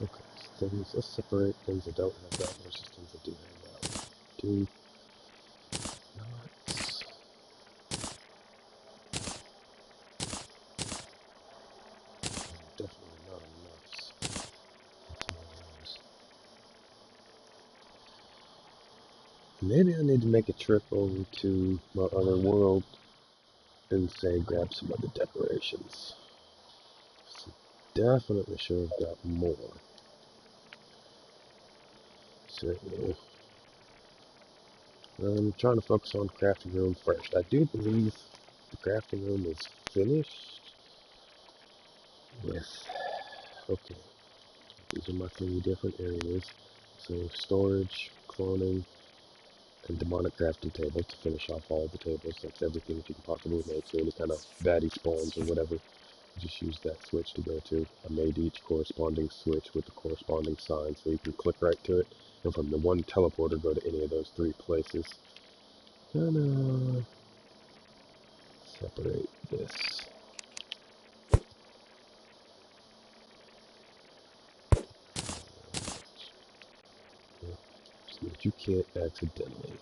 Okay, so things, let's separate things that don't have that versus things that do have that. Do nuts. Definitely not enough. That's one of those. Maybe I need to make a trip over to my other world and say grab some other decorations. So definitely sure I've got more. Certainly. I'm trying to focus on crafting room first. I do believe the crafting room is finished with, okay, these are my three different areas. So storage, cloning, and demonic crafting table to finish off all the tables. That's everything that you can possibly make. So any kind of baddie spawns or whatever, just use that switch to go to. I made each corresponding switch with the corresponding sign so you can click right to it. And from the one teleporter, go to any of those three places. Gonna separate this. So that you can't accidentally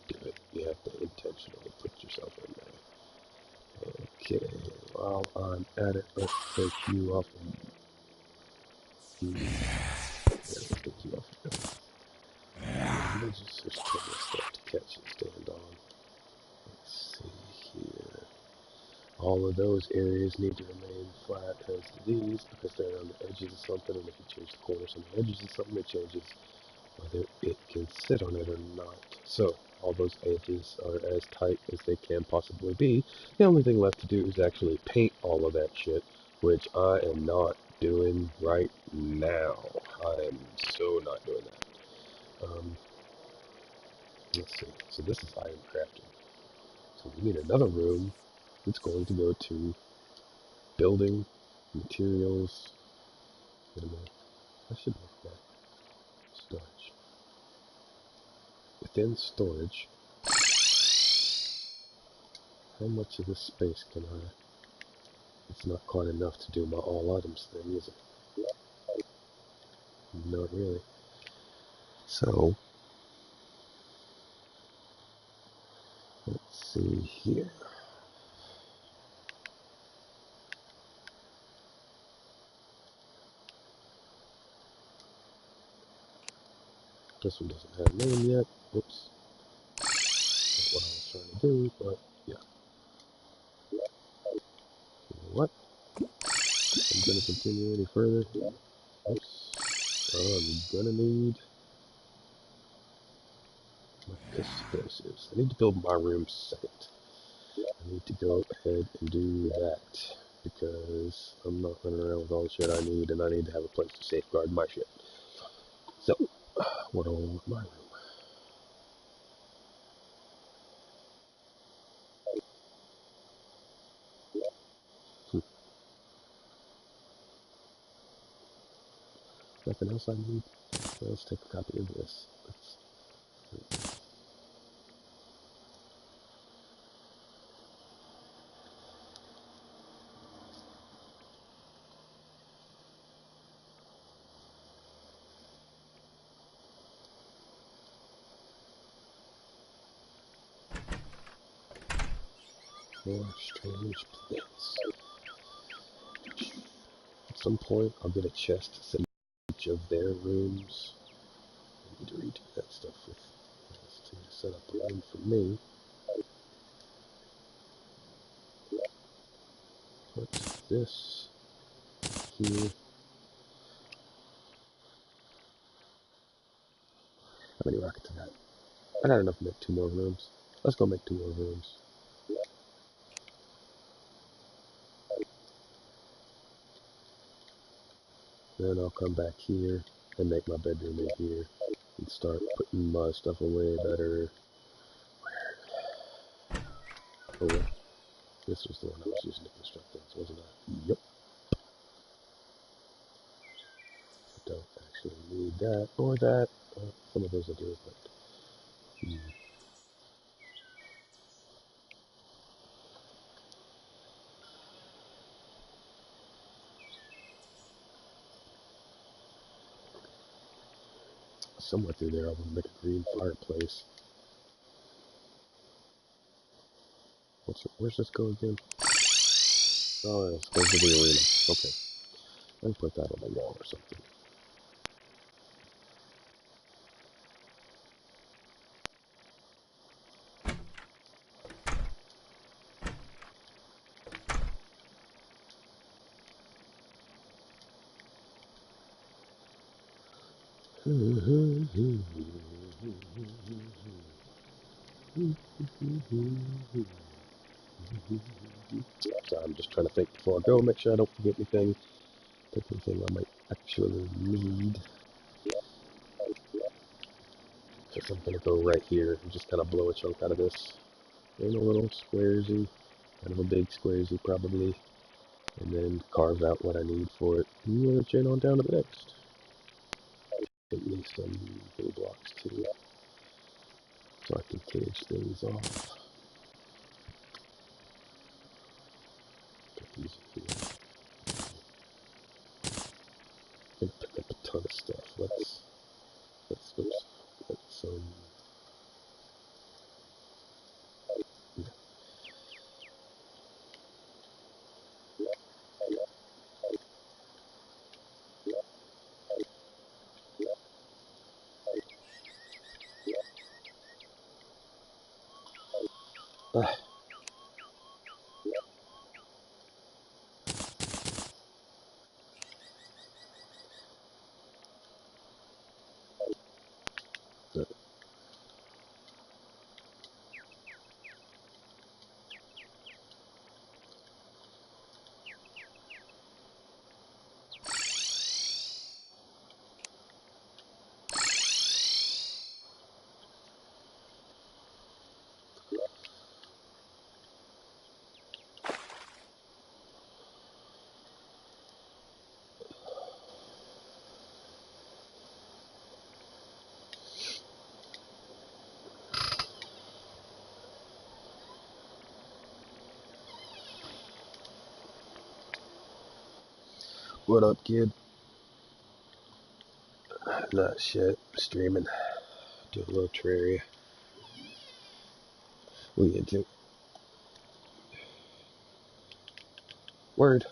do it. You have to intentionally put yourself in there. Okay, while I'm at it, let's take you off. Let's take you off. There's plenty of stuff to catch and stand on. Let's see here. All of those areas need to remain flat as these because they're on the edges of something, and if you change the corners on the edges of something, it changes whether it can sit on it or not. So, all those edges are as tight as they can possibly be. The only thing left to do is actually paint all of that shit, which I am not doing right now. I am so not doing that. Let's see. So this is iron crafting. So we need another room that's going to go to building, materials. Wait a minute. I should make that storage. Within storage, how much of this space can I... It's not quite enough to do my all items thing, is it? Not really. So, let's see here. This one doesn't have a name yet. Oops. Not what I was trying to do, but yeah. You know what? I'm going to continue any further. Oops. I'm going to need my explosives. I need to build my room second. I need to go ahead and do that because I'm not running around with all the shit I need, and I need to have a place to safeguard my shit. So, what do I want my room? Hmm. Nothing else I need? Well, let's take a copy of this. More strange plants. At some point, I'll get a chest to set each of their rooms. I need to redo that stuff with this to set up a room for me. Put this here. many rockets I got? I got enough to make 2 more rooms. Let's go make 2 more rooms. Then I'll come back here and make my bedroom in here and start putting my stuff away better. Oh, wait. This was the one I was using to construct things, wasn't I? Yep. I don't actually need that or that. Some of those I do, but... Somewhere through there I want to make a green fireplace. Where's this go again? Oh, it's going to the arena. Okay. I can put that on the wall or something. So I'm just trying to think before I go, make sure I don't forget anything. Take anything I might actually need. Because I'm going to go right here and just kind of blow a chunk out of this. In a little squaresy, kind of a big squaresy probably. And then carve out what I need for it. And we'll chain on down to the next. Take me some blue blocks too, so I can cage things off. Put these in here. I'm gonna pick up a ton of stuff. Let's yeah. Ah, good. What up, kid? Nah, shit. Streaming. Do a little Terraria. What you into? Word.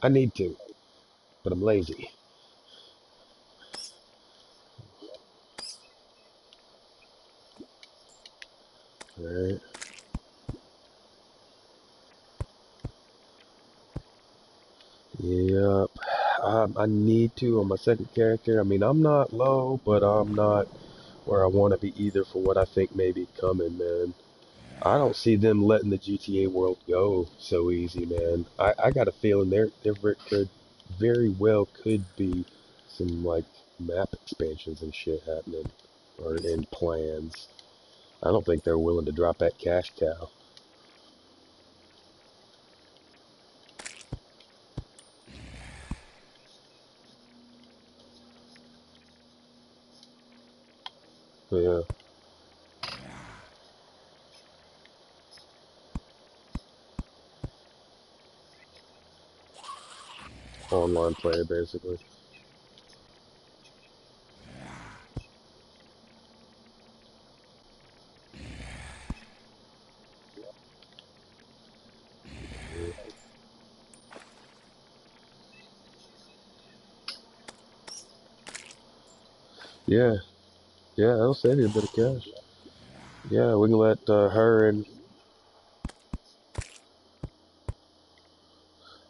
I need to, but I'm lazy. Alright. Yep. I need to on my second character. I mean, I'm not low, but I'm not where I want to be either for what I think may be coming, man. I don't see them letting the GTA world go so easy, man. I got a feeling could very well could be some like map expansions and shit happening or in plans. I don't think they're willing to drop that cash cow. Yeah, online player basically. Yeah, yeah, that'll save you a bit of cash. Yeah, we can let her and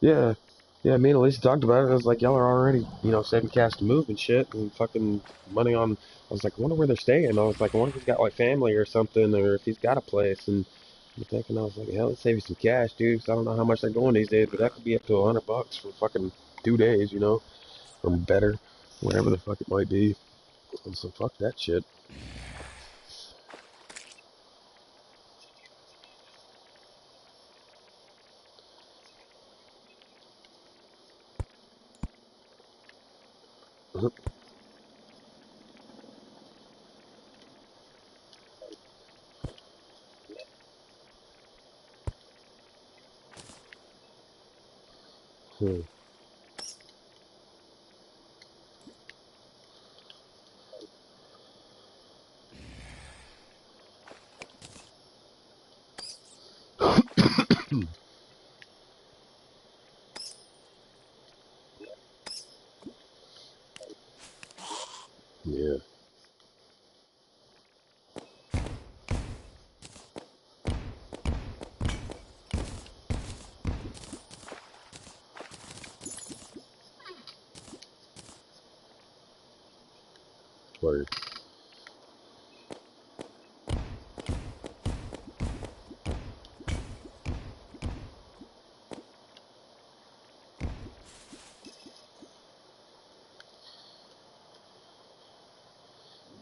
yeah, Yeah, me and Elise talked about it. I was like, y'all are already, saving cash to move and shit, and fucking money on. I was like, I wonder where they're staying. I was like, I wonder if he's got like family or something, or if he's got a place. And I'm thinking, I was like, hell, let's save you some cash, dude. 'Cause I don't know how much they're going these days, but that could be up to $100 for fucking 2 days, or better, whatever the fuck it might be. And so fuck that shit. Yeah, word.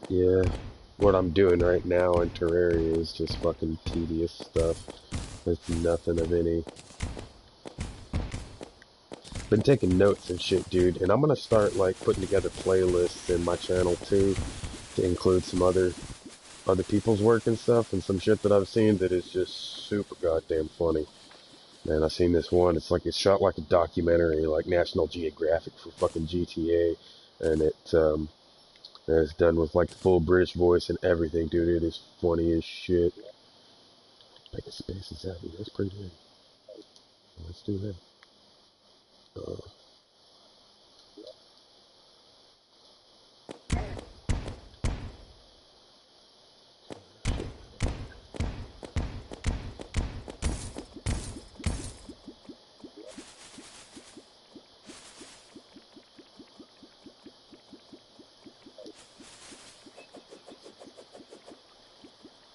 Yeah, what I'm doing right now in Terraria is just fucking tedious stuff. There's nothing of any. Been taking notes and shit, dude, and I'm gonna start like putting together playlists in my channel too to include some other people's work and stuff and some shit that I've seen that is just super goddamn funny. Man, I seen this one. It's shot like a documentary, like National Geographic for fucking GTA, and it's done with like the full British voice and everything, dude. It is funny as shit. Like a space is heavy. That's pretty good. Let's do that. Uh,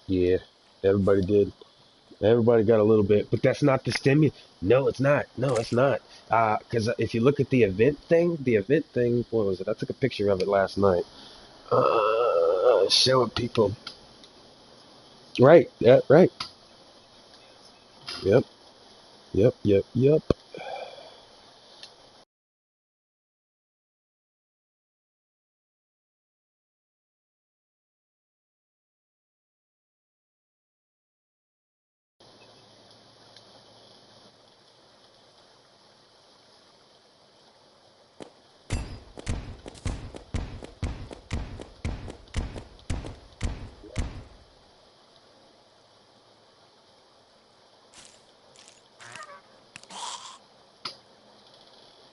yeah, everybody did. Everybody got a little bit, but that's not the stimulus. No, it's not. No, it's not. Because if you look at the event thing, what was it? I took a picture of it last night. Showing people. Right. Yeah. Right. Yep. Yep. Yep. Yep.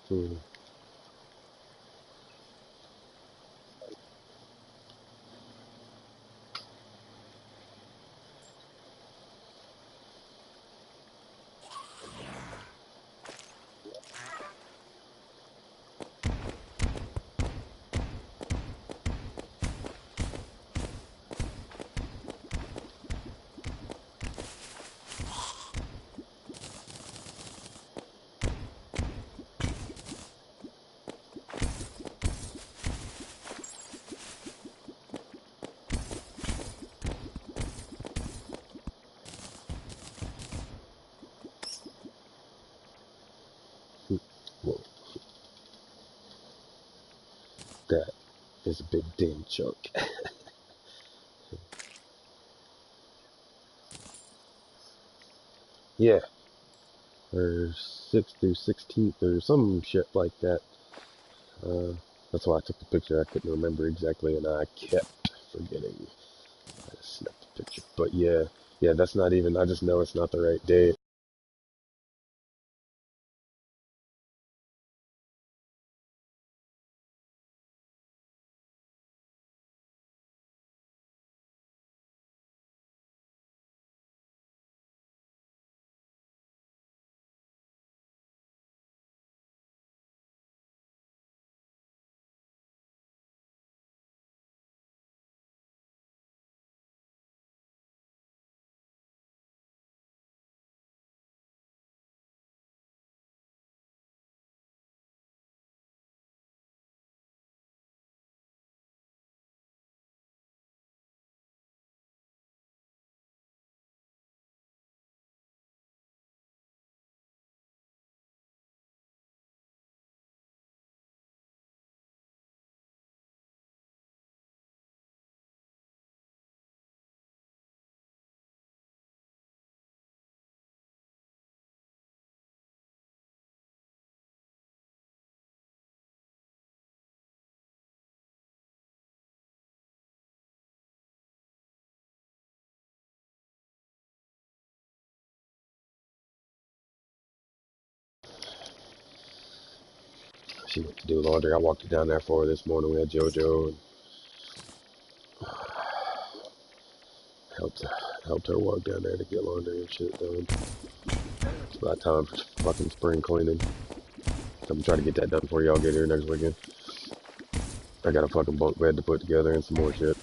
Hmm. Well, that is a big damn chunk. Yeah. Or 6th through 16th or some shit like that. Uh, that's why I took the picture. I couldn't remember exactly, and I kept forgetting. I snapped the picture. But yeah, yeah, that's not even. I just know it's not the right date. She went to do laundry. I walked her down there for her this morning. We had JoJo and helped her walk down there to get laundry and shit done. It's about time for fucking spring cleaning. So I'm trying to get that done before y'all get here next weekend. I got a fucking bunk bed to put together and some more shit.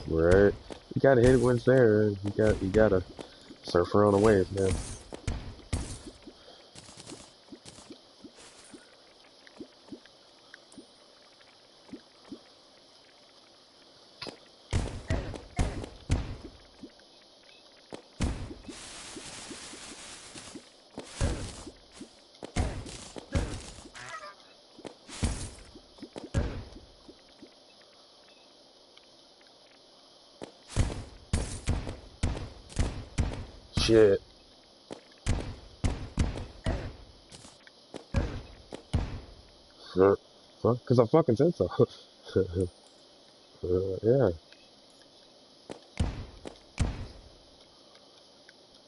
Right. You gotta hit it when it's there. You gotta surf around the waves, man. Shit. Huh? Because I fucking said so. Yeah.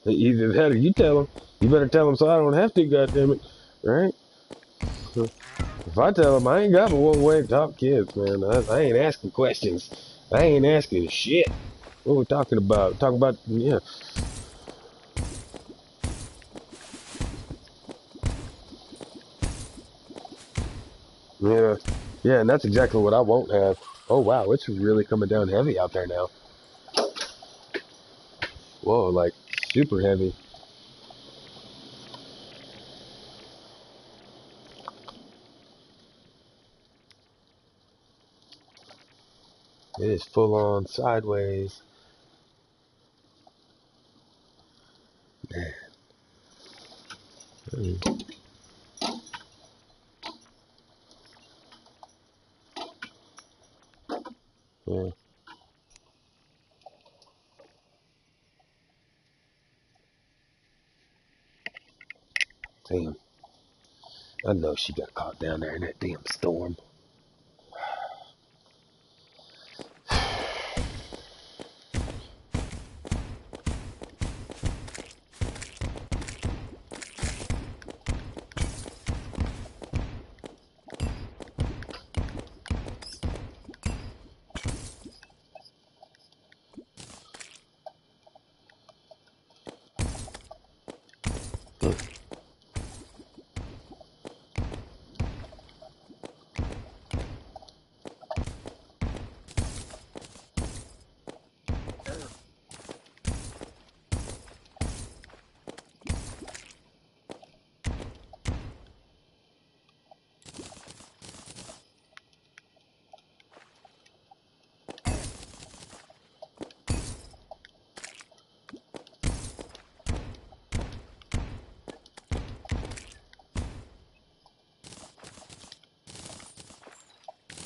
Either that or you tell him. You better tell him so I don't have to, goddammit. Right? If I tell him I ain't got but one way to talk kids, man. I ain't asking questions. I ain't asking shit. What we talking about? Talking about, yeah. Yeah. Yeah, and that's exactly what I won't have. Oh, wow. It's really coming down heavy out there now. Whoa, like, super heavy. It is full on sideways. Man. Yeah. Damn. I know she got caught down there in that damn storm.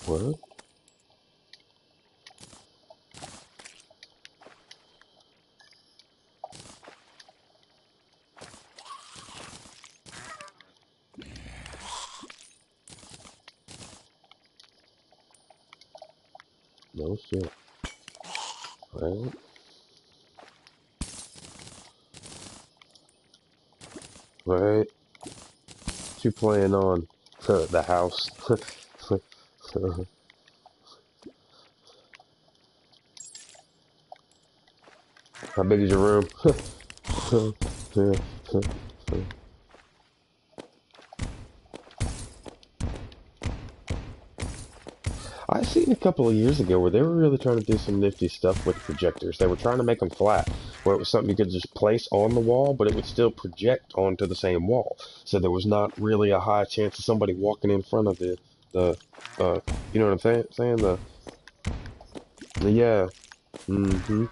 What? No shit. Right? Right? What you playing on? The house. How big is your room? I seen a couple of years ago where they were really trying to do some nifty stuff with the projectors. They were trying to make them flat, where it was something you could just place on the wall, but it would still project onto the same wall. So there was not really a high chance of somebody walking in front of the, you know what I'm saying? Yeah. Mm-hmm.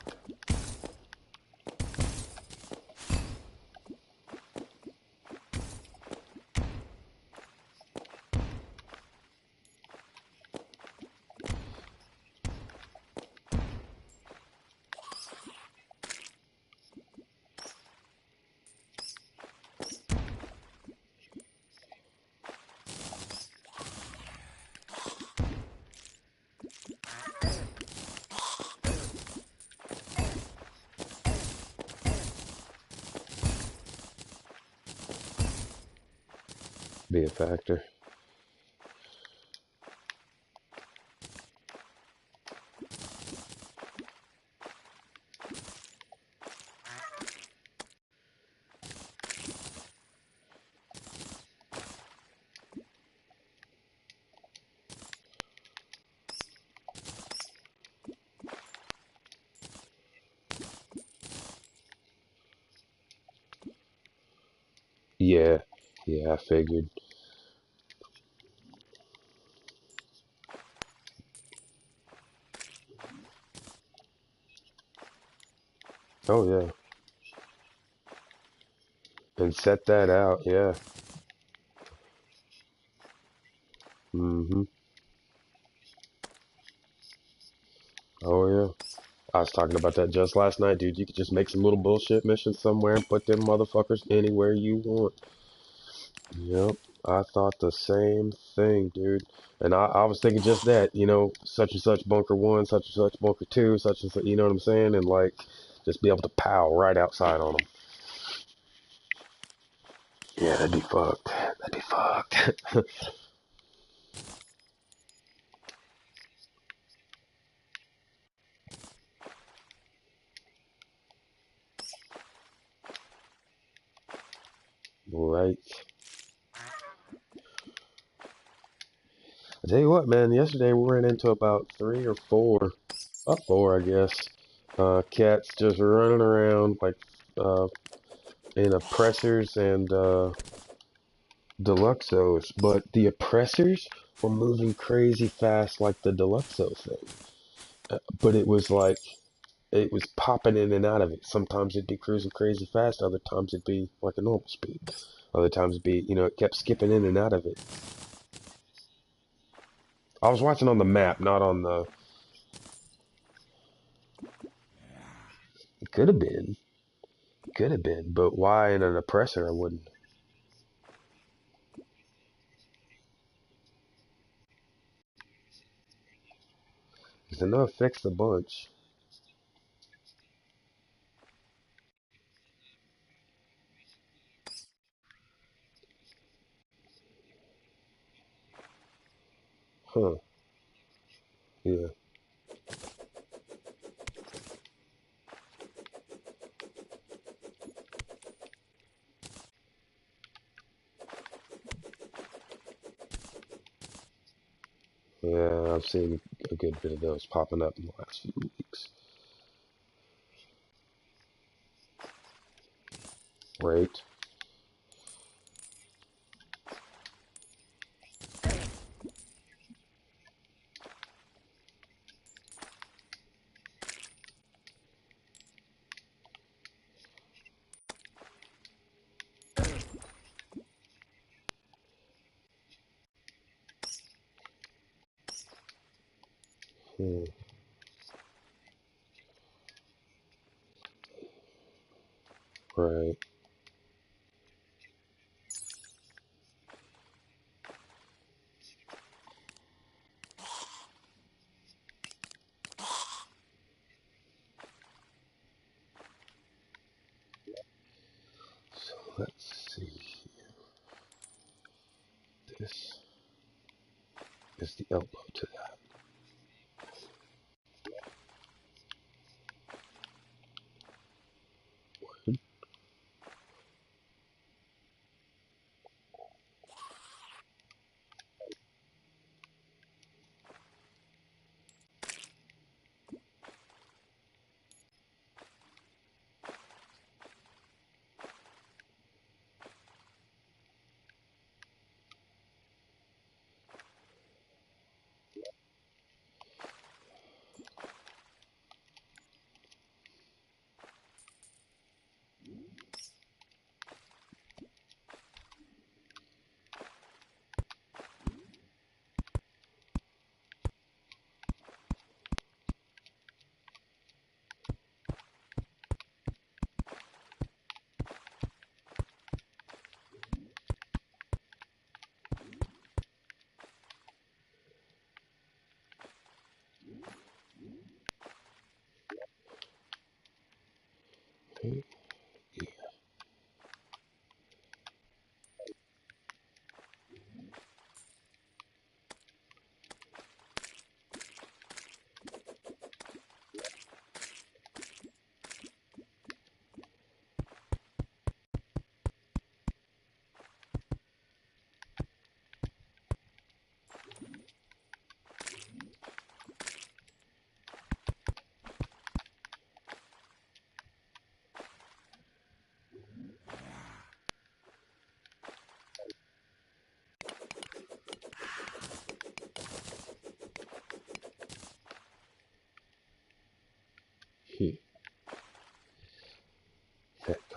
Be a factor. Yeah, yeah, I figured. Oh yeah, and set that out. Yeah. Mhm. Oh yeah. I was talking about that just last night, dude. You could just make some little bullshit missions somewhere and put them motherfuckers anywhere you want. Yep. I thought the same thing, dude. And I was thinking just that, such and such bunker one, such and such bunker two, such and such, you know what I'm saying? And like, just be able to pow right outside on them. Yeah, that'd be fucked. That'd be fucked. Right. I tell you what, man. Yesterday we ran into about about four, I guess. Cats just running around like uh, in oppressors and deluxos, but the oppressors were moving crazy fast like the deluxo thing. But it was like it was popping in and out of it. Sometimes it'd be cruising crazy fast, other times it'd be like a normal speed. Other times it'd be, it kept skipping in and out of it. I was watching on the map, not on the. It could have been, but why in an oppressor? I wouldn't. Because I know it fixed a bunch. Huh? Yeah. Yeah, I've seen a good bit of those popping up in the last few weeks. Right? Hmm. Right. So let's see. This is the elbow to that.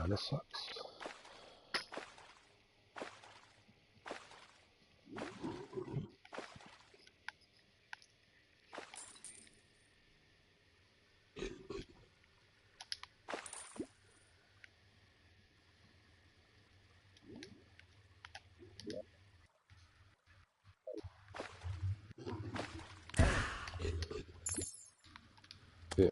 Kinda sucks. Yeah.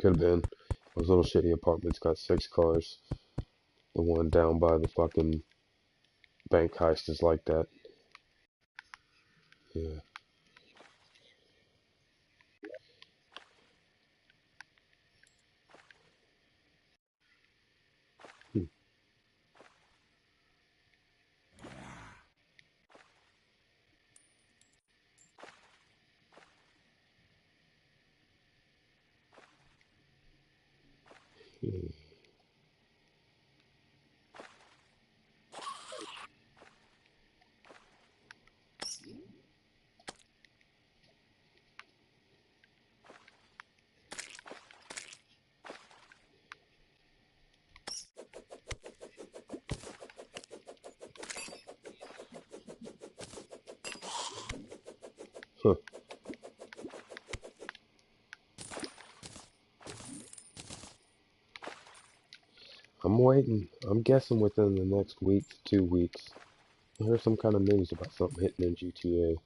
Could have been. Those little shitty apartments got 6 cars. The one down by the fucking bank heist is like that. Yeah. Hmm. Hmm. Huh. I'm waiting. I'm guessing within the next week to 2 weeks. I heard some kind of news about something hitting in GTA.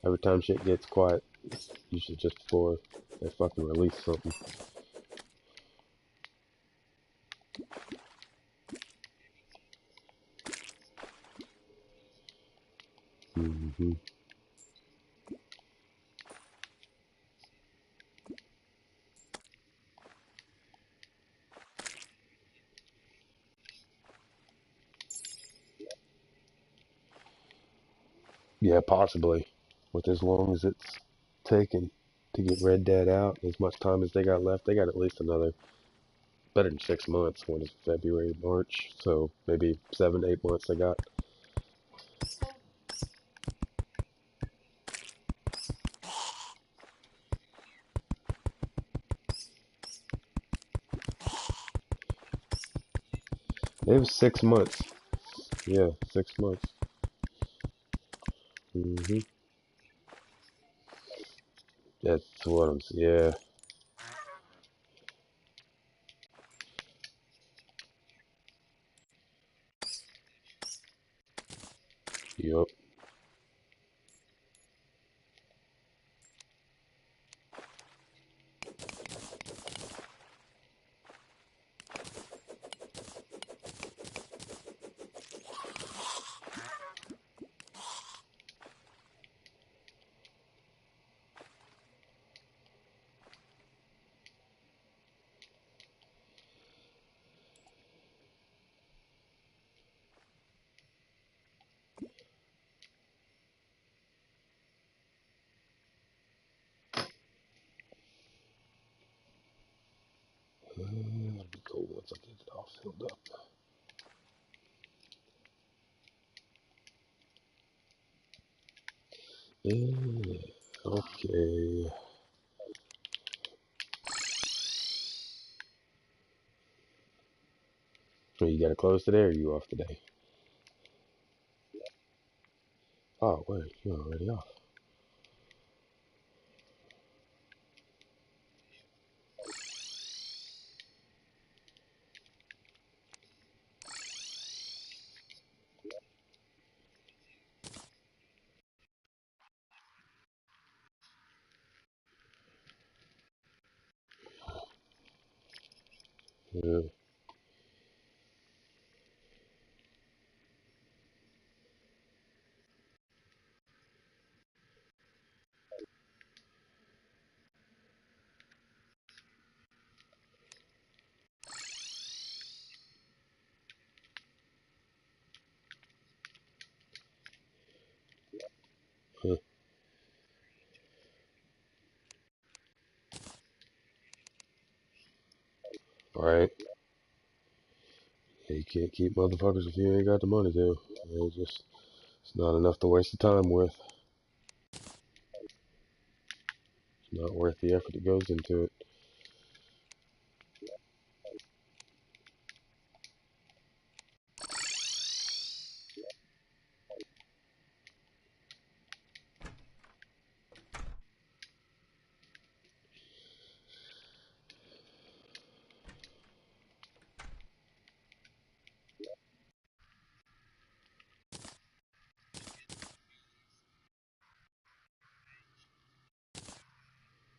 Every time shit gets quiet, it's usually just before they fucking release something. Hmm. Yeah, possibly. With as long as it's taken to get Red Dead out, as much time as they got left, they got at least another better than 6 months. When is February, March? So maybe 7, 8 months they got. It was 6 months. Yeah, 6 months. Hmm. That's what I'm. Yeah. Yup. That'll be cool once I get it all filled up. Yeah. Okay. So you gotta close today, or you off today? Oh, wait, you're already off. Yeah. Huh. Right. Yeah, you can't keep motherfuckers if you ain't got the money to. It's not enough to waste the time with. It's not worth the effort that goes into it.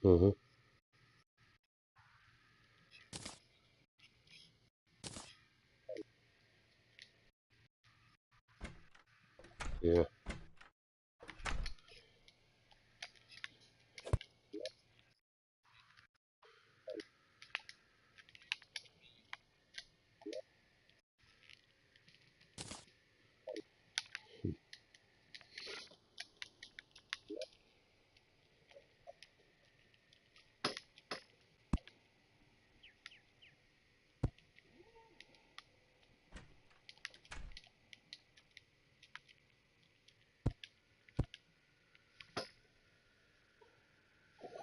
Uh-huh. Yeah.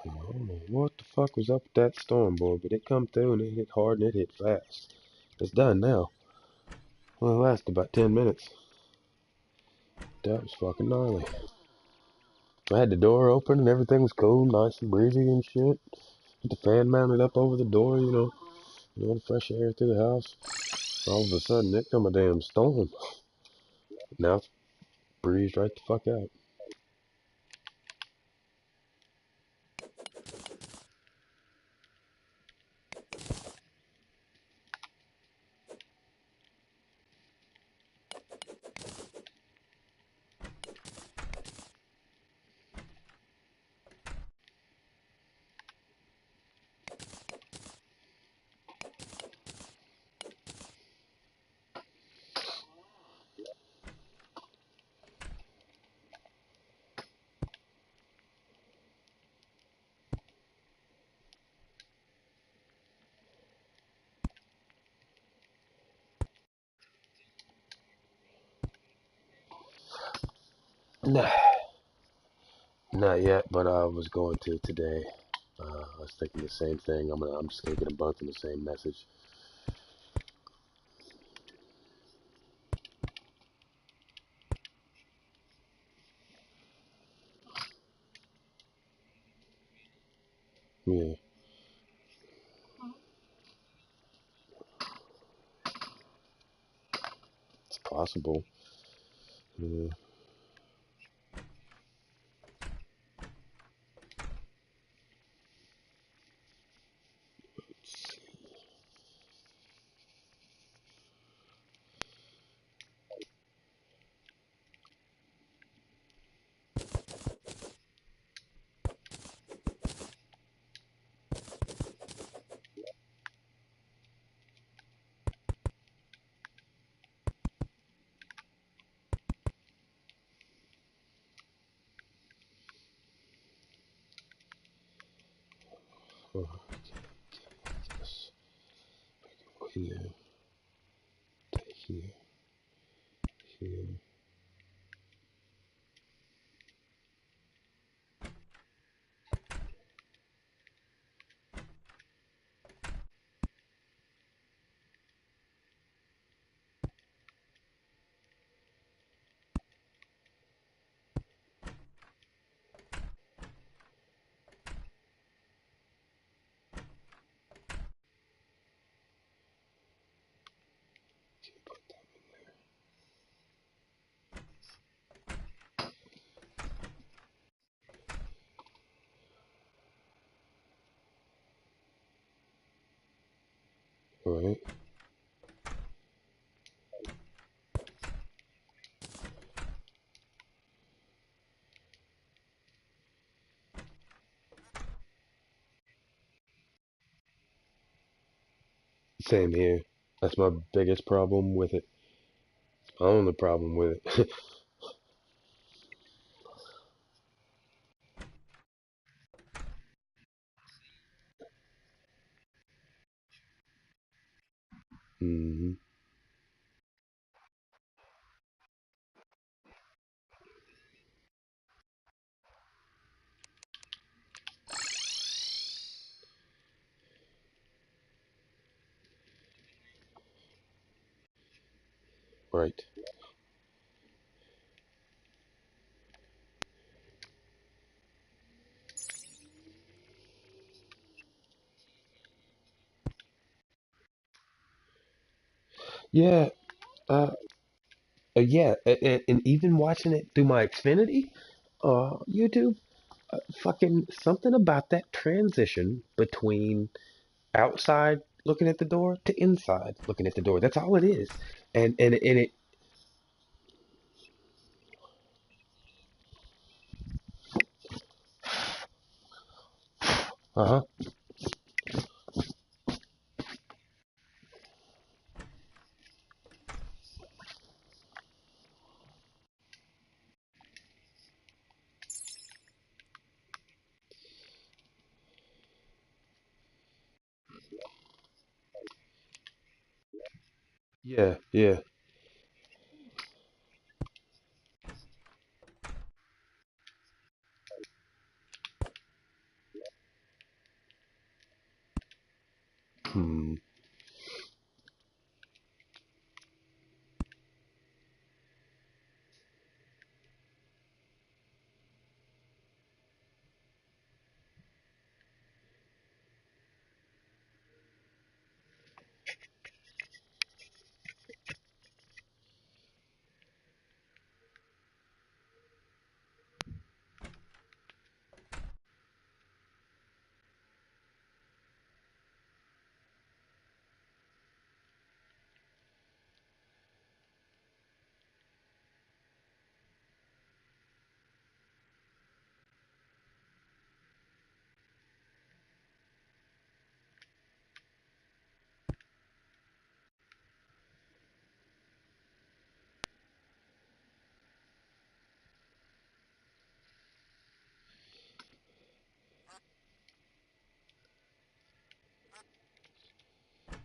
I don't know what the fuck was up with that storm, boy, but it come through and it hit hard and it hit fast. It's done now. Well, it lasted about 10 minutes. That was fucking gnarly. I had the door open and everything was cool, nice and breezy and shit. With the fan mounted up over the door, the fresh air through the house. All of a sudden, it come a damn storm. Now it's breezed right the fuck out. Nah, not yet, but I was going to today. I was thinking the same thing. I'm just gonna get them both in the same message. Yeah, it's possible. Yeah. Oh, yes. Here, here, here. All right. Same here. That's my biggest problem with it. My only problem with it. Hmm. Right. Yeah. Uh, yeah. And even watching it through my Xfinity, YouTube, fucking something about that transition between outside looking at the door to inside looking at the door. That's all it is. And it. Uh huh. Yeah. Yeah. Hmm.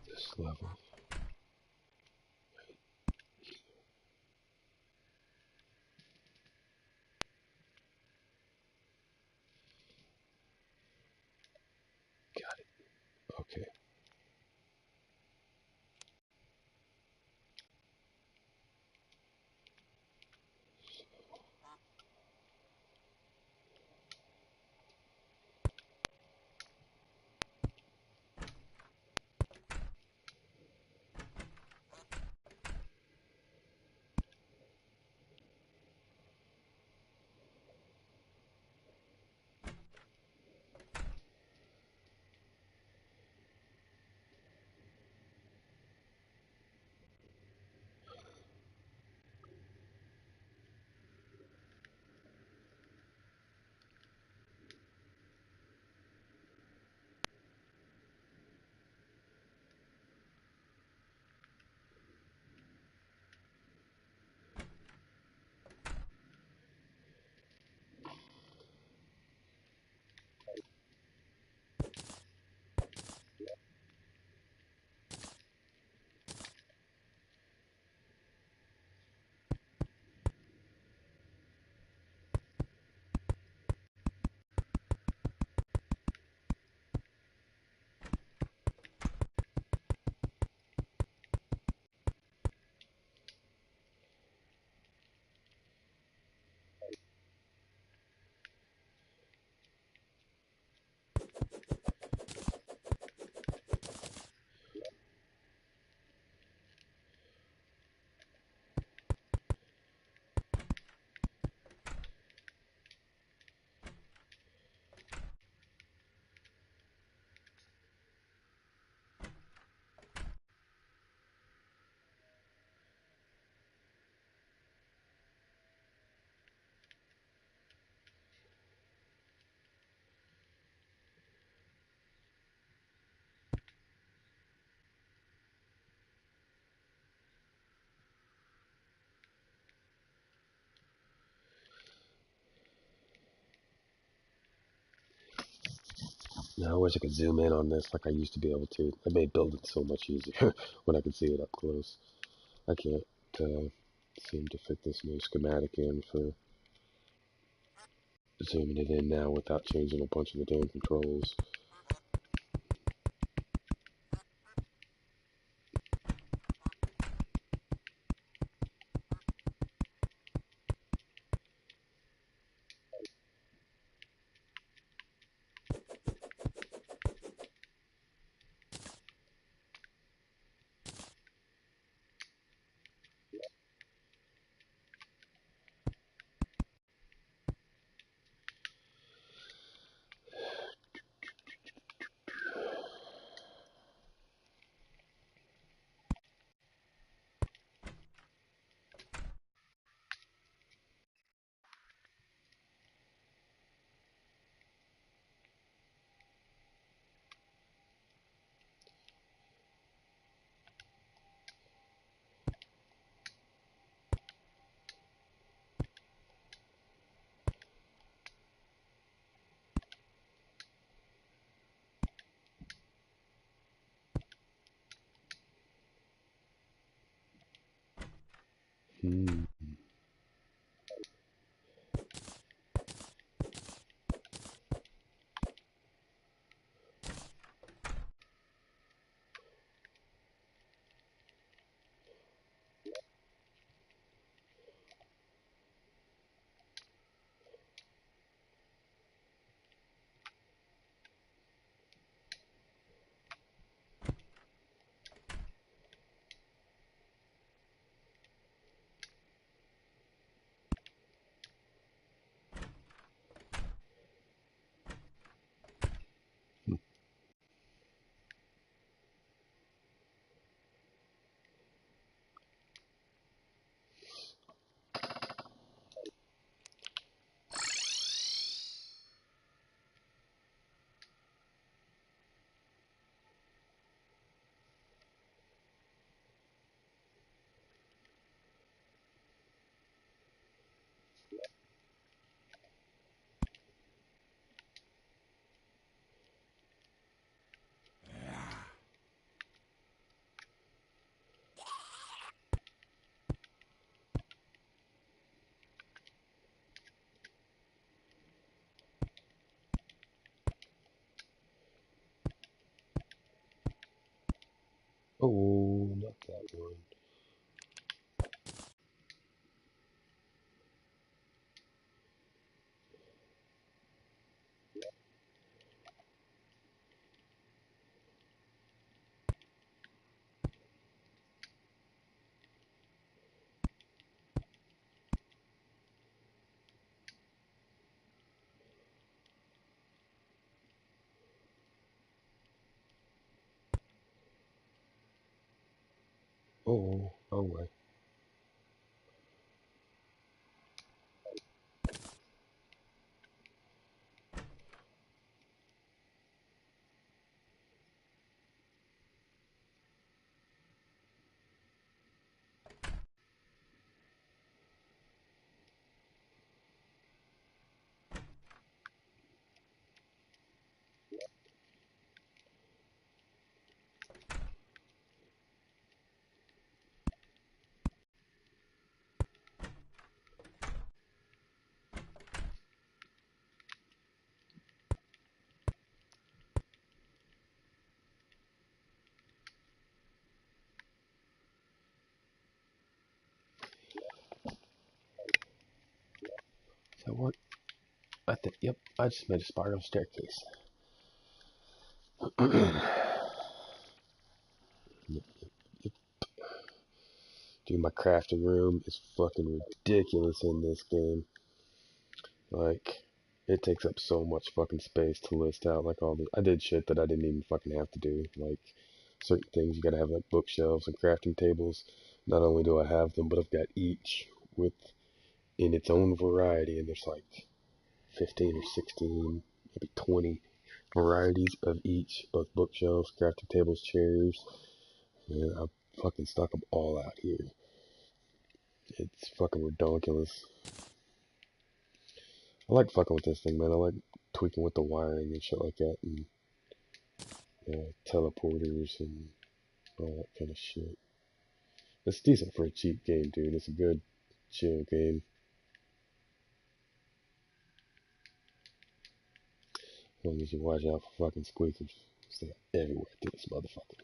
This level. Got it. Okay. Now I wish I could zoom in on this like I used to be able to. It made building so much easier when I could see it up close. I can't seem to fit this new schematic in for zooming it in now without changing a bunch of the damn controls. Hmm. Oh, not that one. Oh, wrong way. Does that work? I think, yep, I just made a spiral staircase. Yep, yep. Dude, my crafting room is fucking ridiculous in this game. Like, it takes up so much fucking space to list out, like, all the... I did shit that I didn't even fucking have to do. Like, certain things you gotta have, like, bookshelves and crafting tables. Not only do I have them, but I've got each with... in its own variety, and there's, like, 15 or 16, maybe 20 varieties of each, both bookshelves, crafting tables, chairs, and I fucking stuck them all out here. It's fucking ridiculous. I like fucking with this thing, man. I like tweaking with the wiring and shit like that, and teleporters and all that kind of shit. It's decent for a cheap game, dude. It's a good, chill game. As long as you watch out for fucking squeakers. They're everywhere through this motherfucker.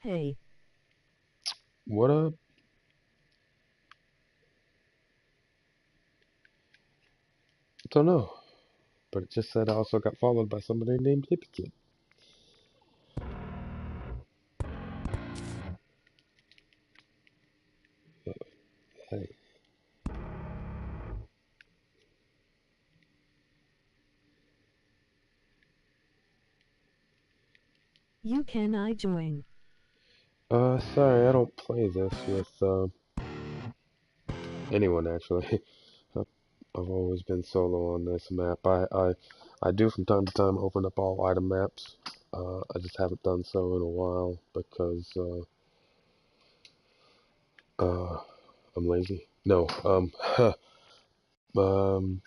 Hey. What up? Don't know. But it just said I also got followed by somebody named Hippie Kid. Hey. You can I join? Sorry, I don't play this with, anyone actually. I've always been solo on this map. I do from time to time open up all item maps. I just haven't done so in a while because, I'm lazy. No, Um,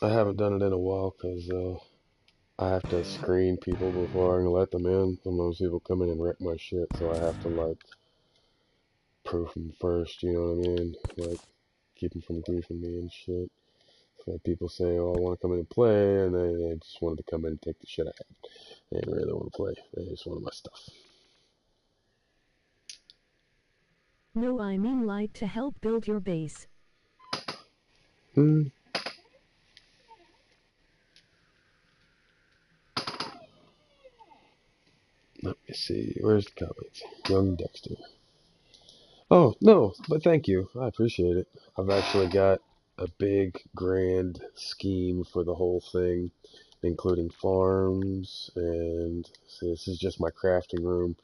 I haven't done it in a while because I have to screen people before I can let them in. Sometimes people come in and wreck my shit, so I have to like proof them first. You know what I mean? Like keep them from griefing me and shit. So people say, "Oh, I want to come in and play," and they just wanted to come in and take the shit I had. They didn't really want to play. They just wanted my stuff. No, I mean like to help build your base. Hmm. Let me see. Where's the comments? Young Dexter. Oh, no, but thank you. I appreciate it. I've actually got a big, grand scheme for the whole thing, including farms, and see, this is just my crafting room.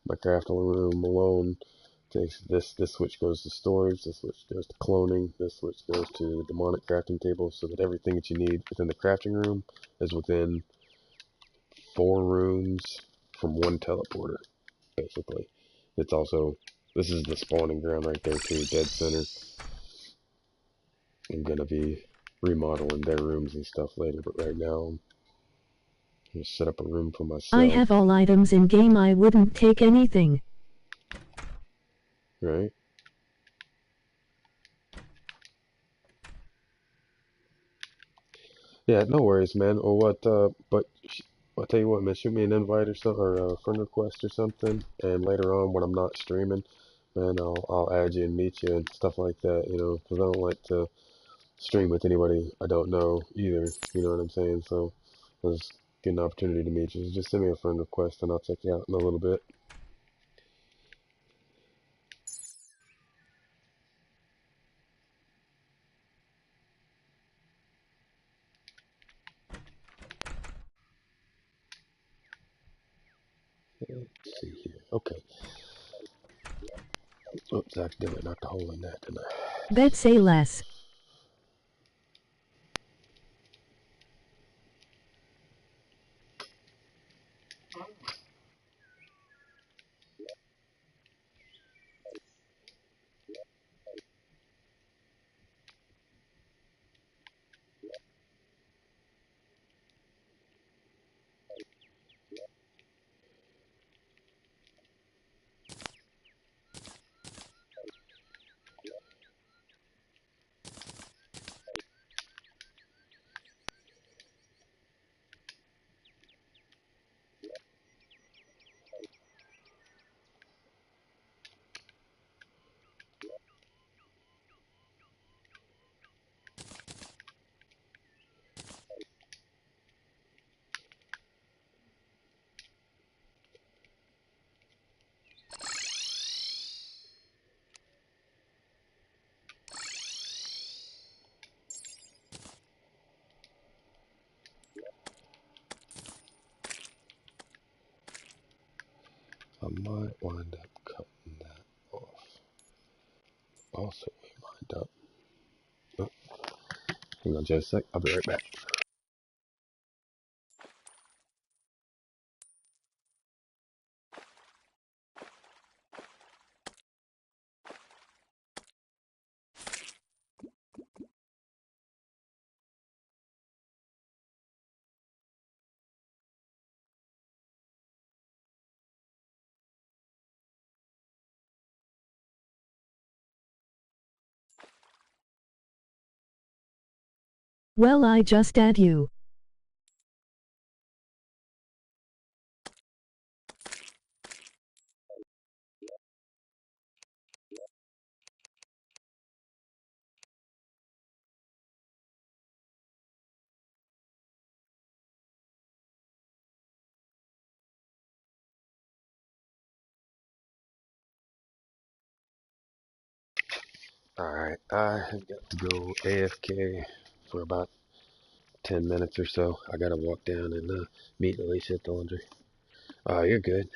My crafting room alone takes this switch goes to storage, this switch goes to cloning, this switch goes to the demonic crafting table, so that everything that you need within the crafting room is within 4 rooms from one teleporter, basically. It's also, this is the spawning ground right there too, dead center. I'm gonna be remodeling their rooms and stuff later, but right now I'm gonna set up a room for I myself, have all items in game, I wouldn't take anything. right? Yeah, no worries, man. Or what, but I'll tell you what, man, shoot me an invite or something, or a friend request or something, and later on when I'm not streaming, man, I'll add you and meet you and stuff like that, you know, because I don't like to stream with anybody I don't know either, you know what I'm saying? So I'll just get an opportunity to meet you. Just send me a friend request and I'll check you out in a little bit. Let's see here. Okay. Oops, I accidentally knocked a hole in that, didn't I? Bet say less. I might wind up cutting that off. Also, we wind up. Oh, hang on just a sec. I'll be right back. Well, I just add you. Alright, I have got to go AFK for about 10 minutes or so. I gotta walk down and meet Alicia at the laundry. You're good.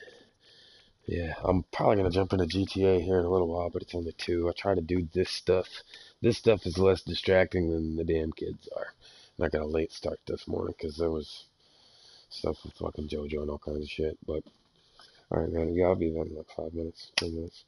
Yeah, I'm probably gonna jump into GTA here in a little while, but it's only 2. I try to do this stuff. This stuff is less distracting than the damn kids are. And I got a late start this morning because there was stuff with fucking JoJo and all kinds of shit. But, alright, man, yeah, I'll be there in like 5 minutes, 10 minutes.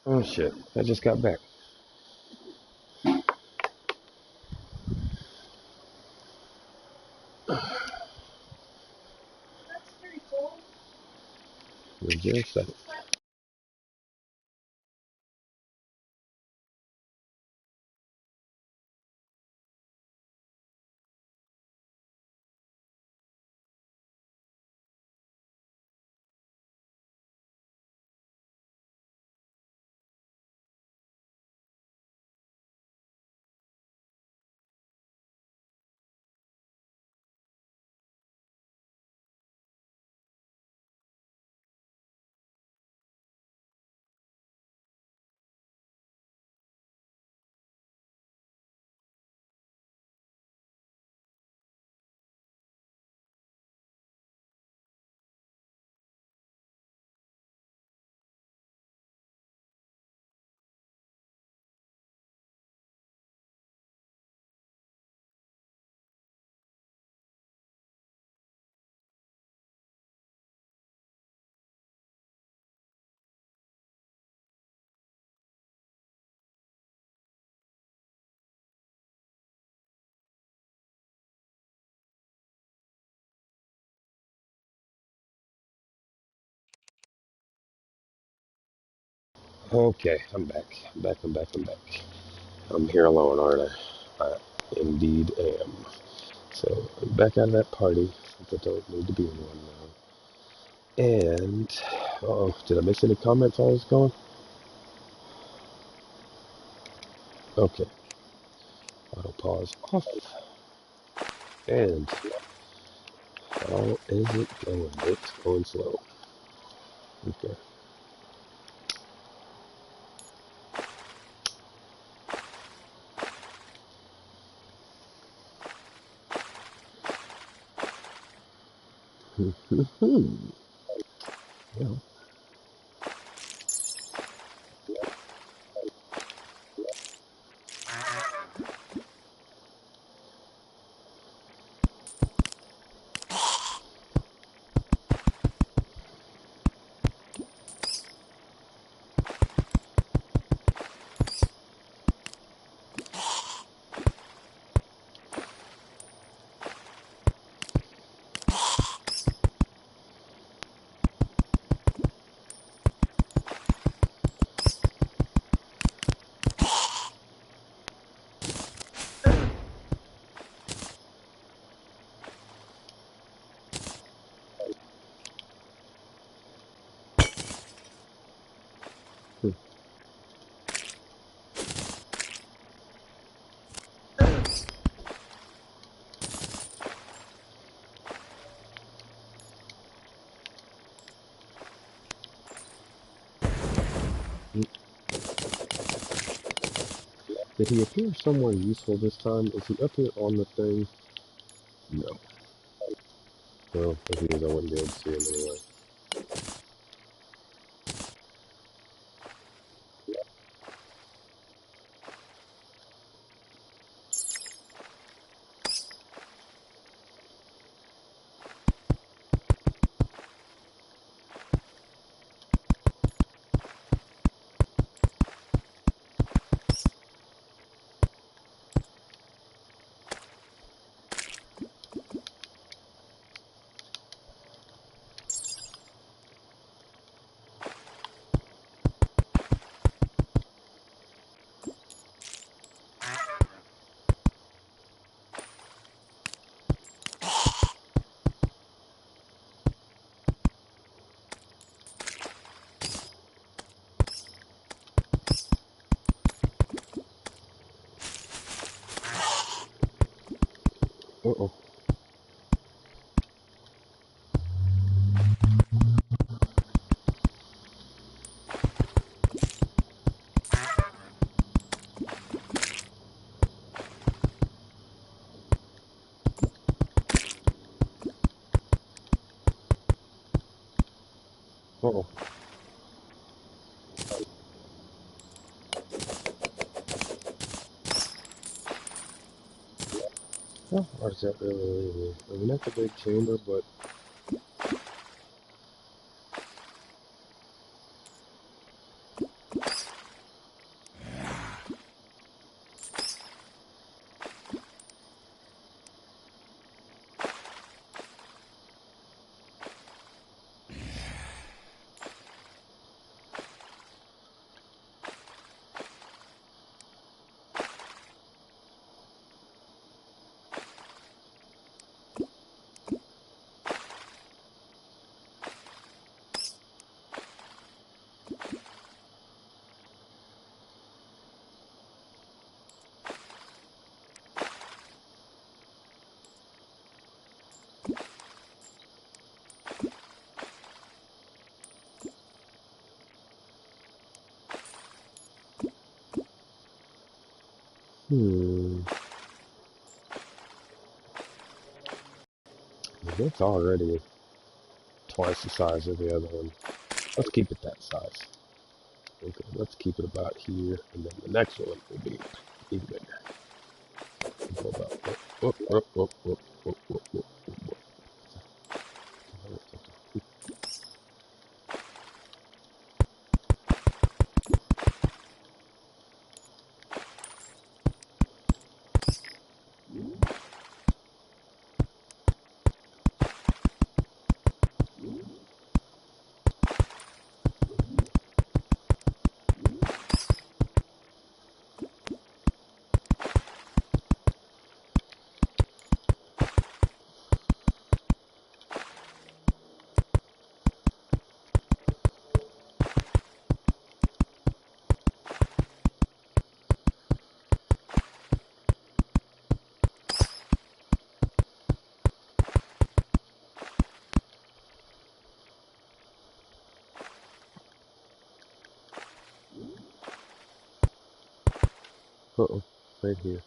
Oh shit, I just got back. Give me a second. Okay, I'm back. I'm back. I'm here alone, aren't I? I indeed am. So I'm back out of that party, since I don't need to be in one now. And, oh, did I miss any comments while I was gone? Okay, auto pause off. And how is it going? It's going slow. Okay. Well, did he appear somewhere useful this time? Is he up here on the thing? No. Well, if he is, I wouldn't be able to see him anyway. Uh-oh. Uh-oh. Well, where does that really leave me? I mean, that's a big chamber, but Hmm. It's already twice the size of the other one. Let's keep it that size. Okay, let's keep it about here, and then the next one will be even bigger. We'll go about uh-oh, right here.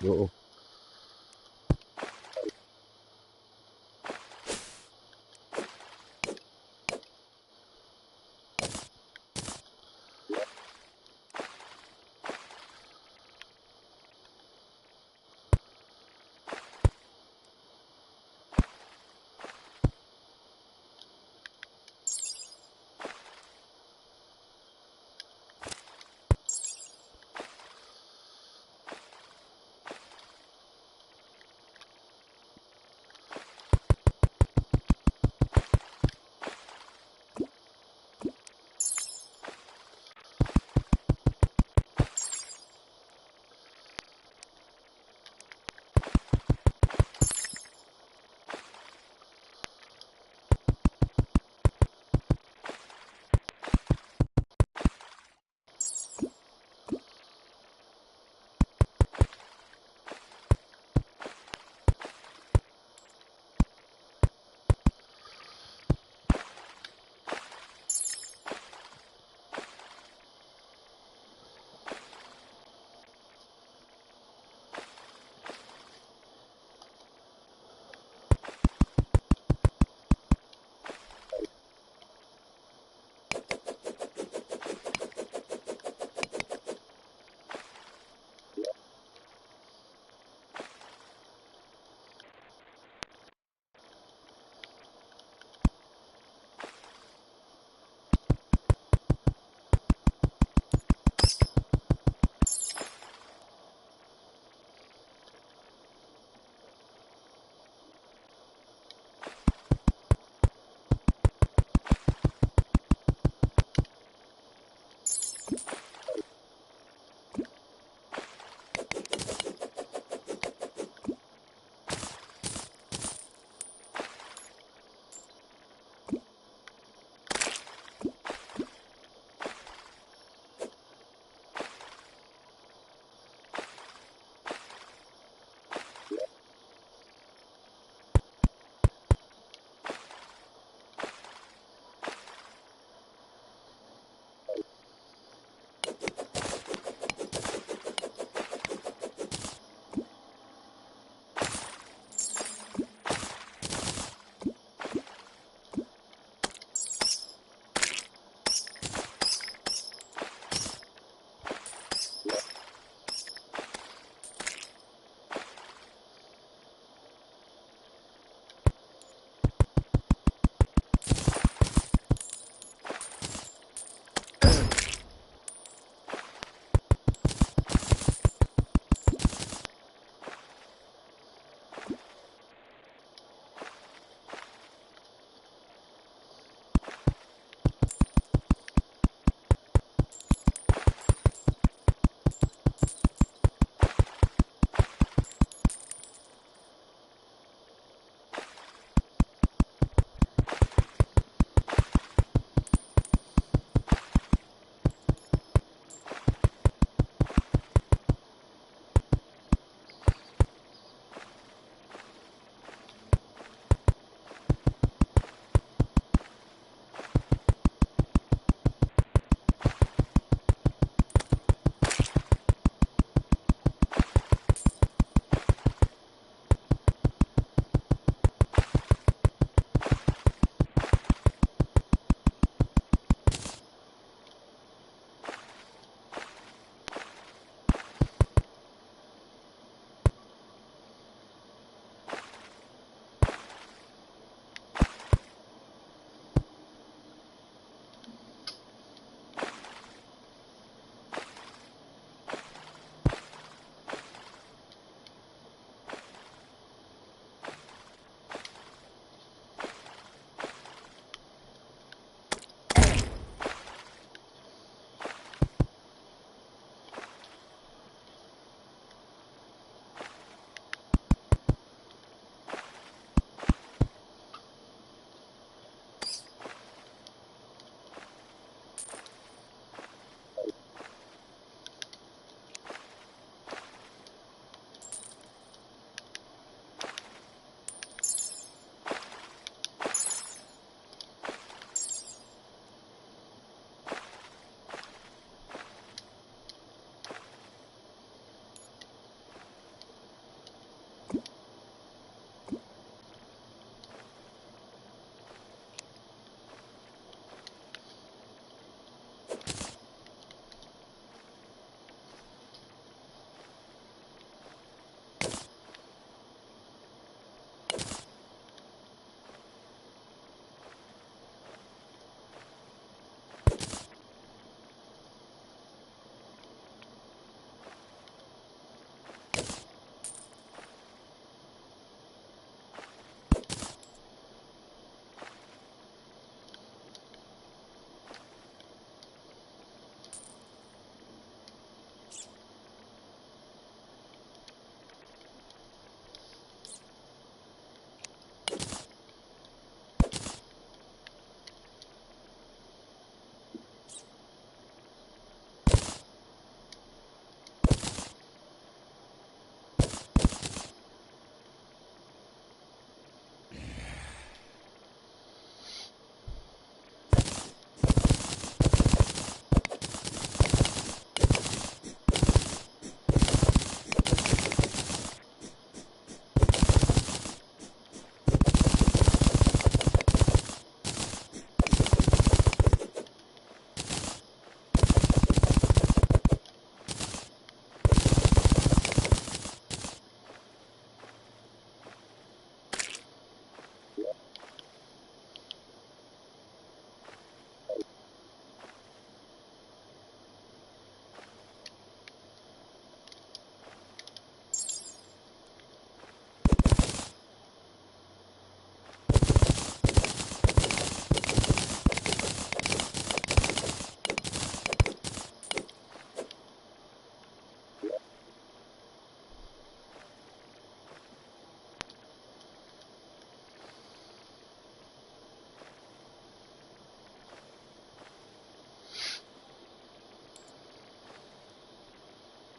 Uh-oh.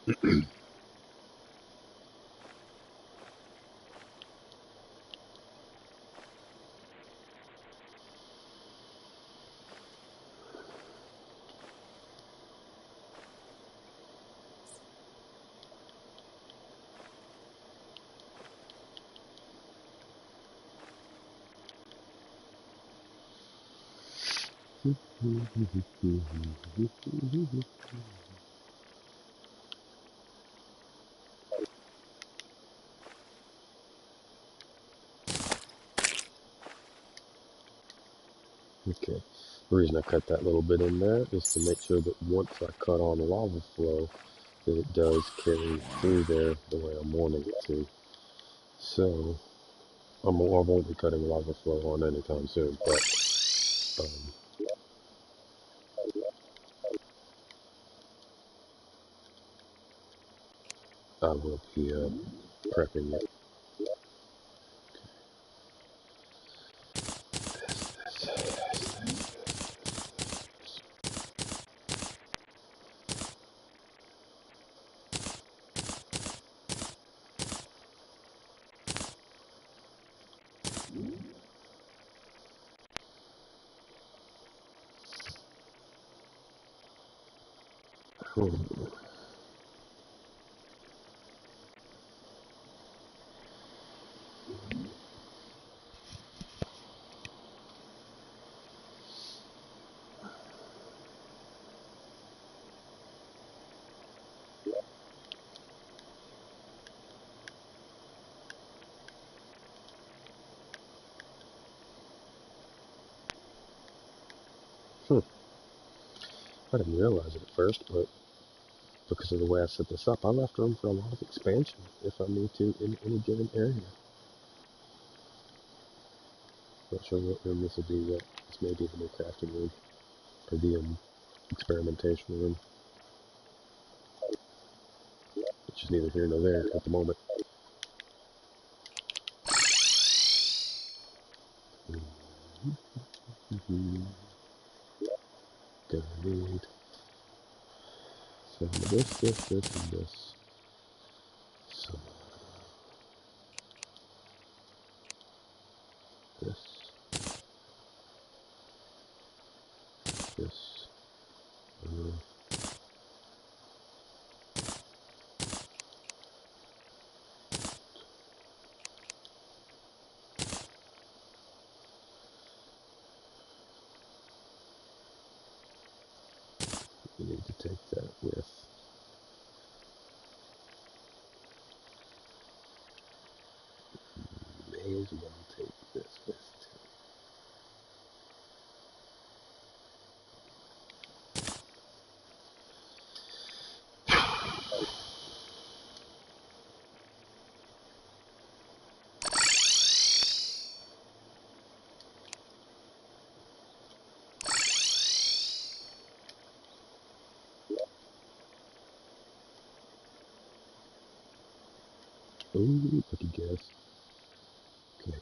Okay. The reason I cut that little bit in there is to make sure that once I cut on the lava flow, that it does carry through there the way I'm wanting it to. So, I won't be cutting lava flow on anytime soon, but I will be prepping it. I didn't realize it at first, but because of the way I set this up, I left room for a lot of expansion if I need to in any given area. Not sure what room this will be yet. This may be the new crafting room, or the experimentation room, which is neither here nor there at the moment. Gonna need some of this, and this. Some of this, this. You need to take that with. May as well take this with too. Ooh, lucky guess. Okay.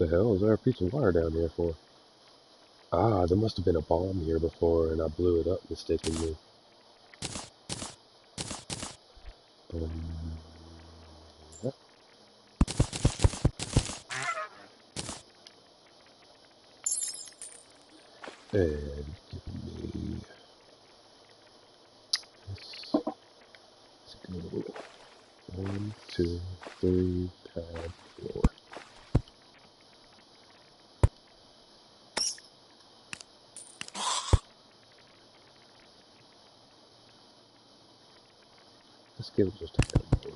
the hell is there a piece of wire down here for? Ah, there must have been a bomb here before and I blew it up mistakenly. Yep. And give me this. Let's go 1, 2, 3, pad 4. Let's give it just a tad more.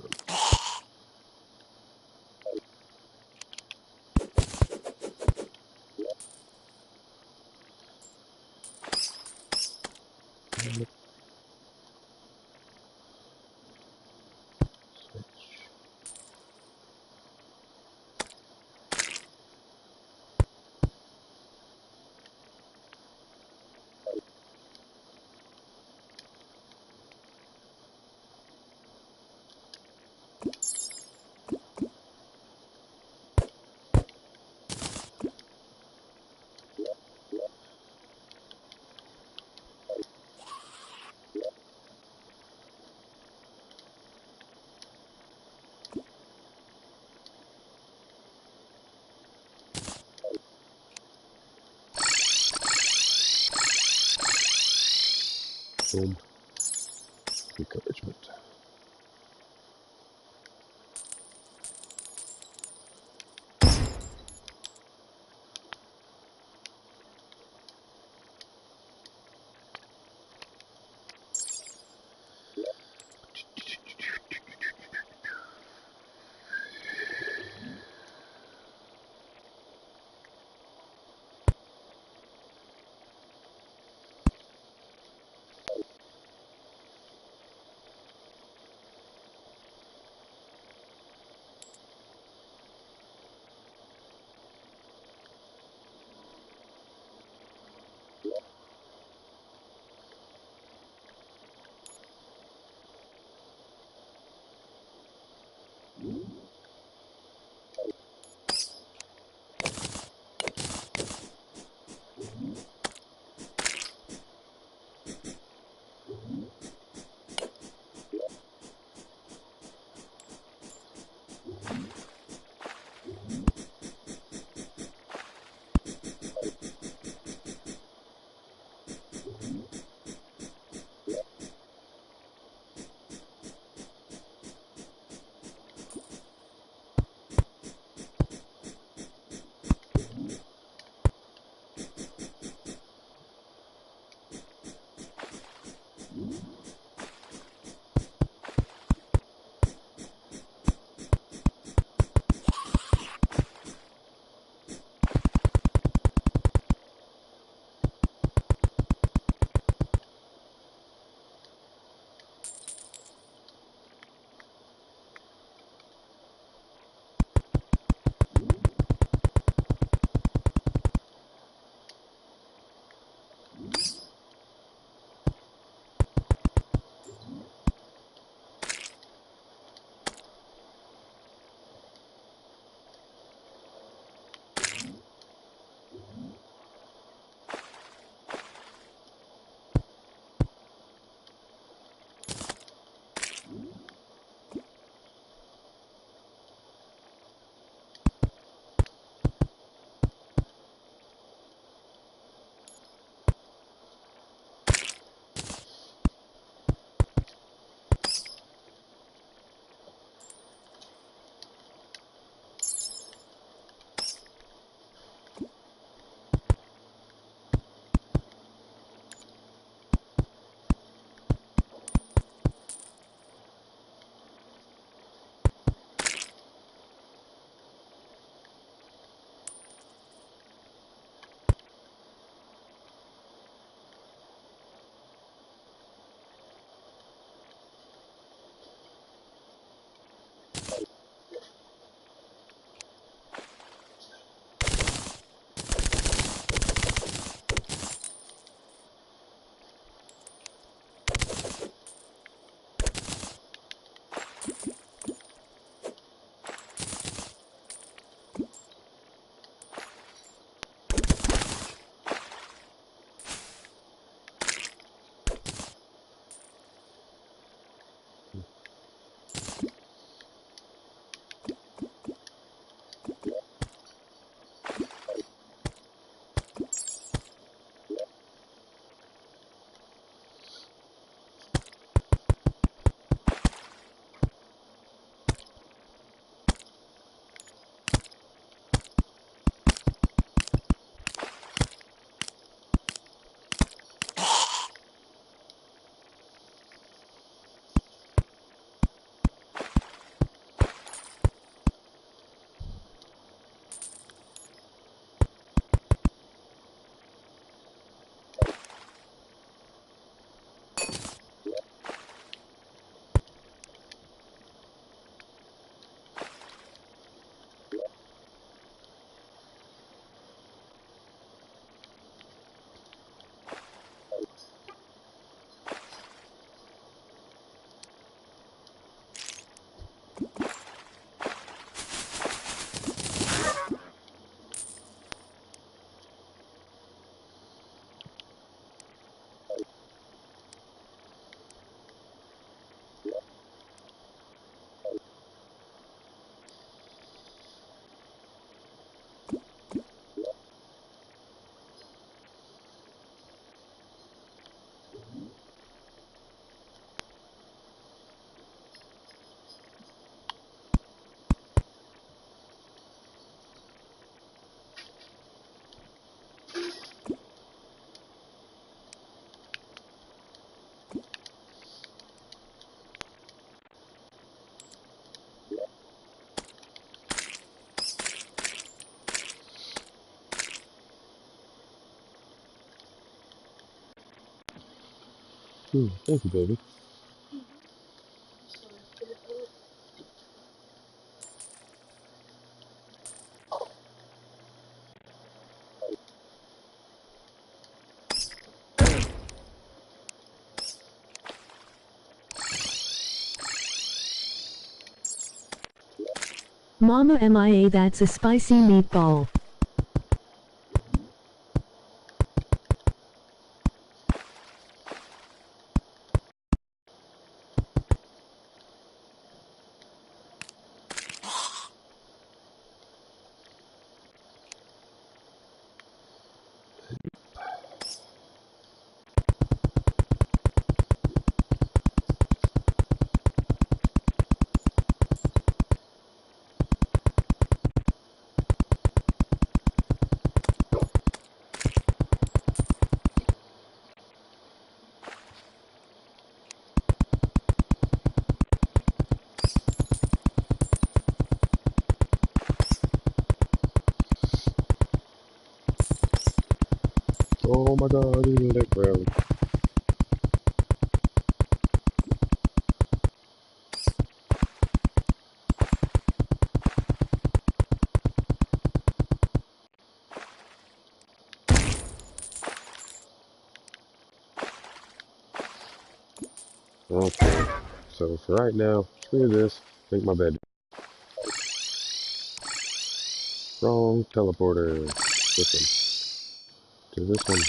Switch. Boom. Encouragement. Thank you, baby. Mama MIA, that's a spicy meatball. Oh my god, look at that ground. Okay, so for right now, screw this. Make my bed. Wrong teleporter. This one. To this one.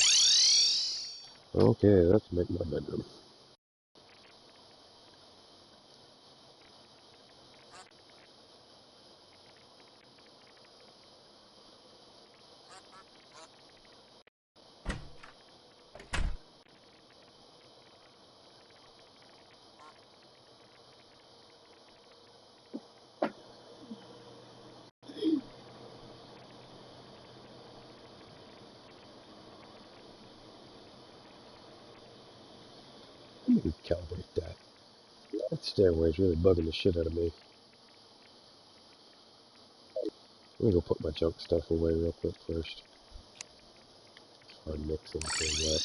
Okay, let's make my bedroom. Let me calibrate that. That stairway is really bugging the shit out of me. Let me go put my junk stuff away real quick first. Start mixing things up.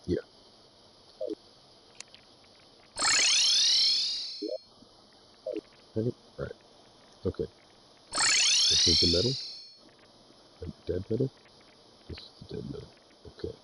Yeah. Ready? Right. Okay. This is the middle. Dead middle. This is the dead middle. Okay.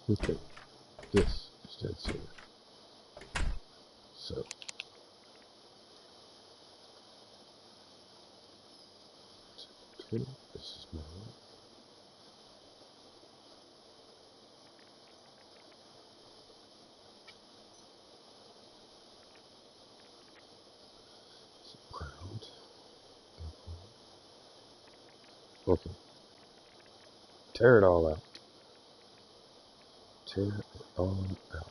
Okay, this is dead center. So, okay, this is mine. Ground. Okay, tear it all out. Tear it all out.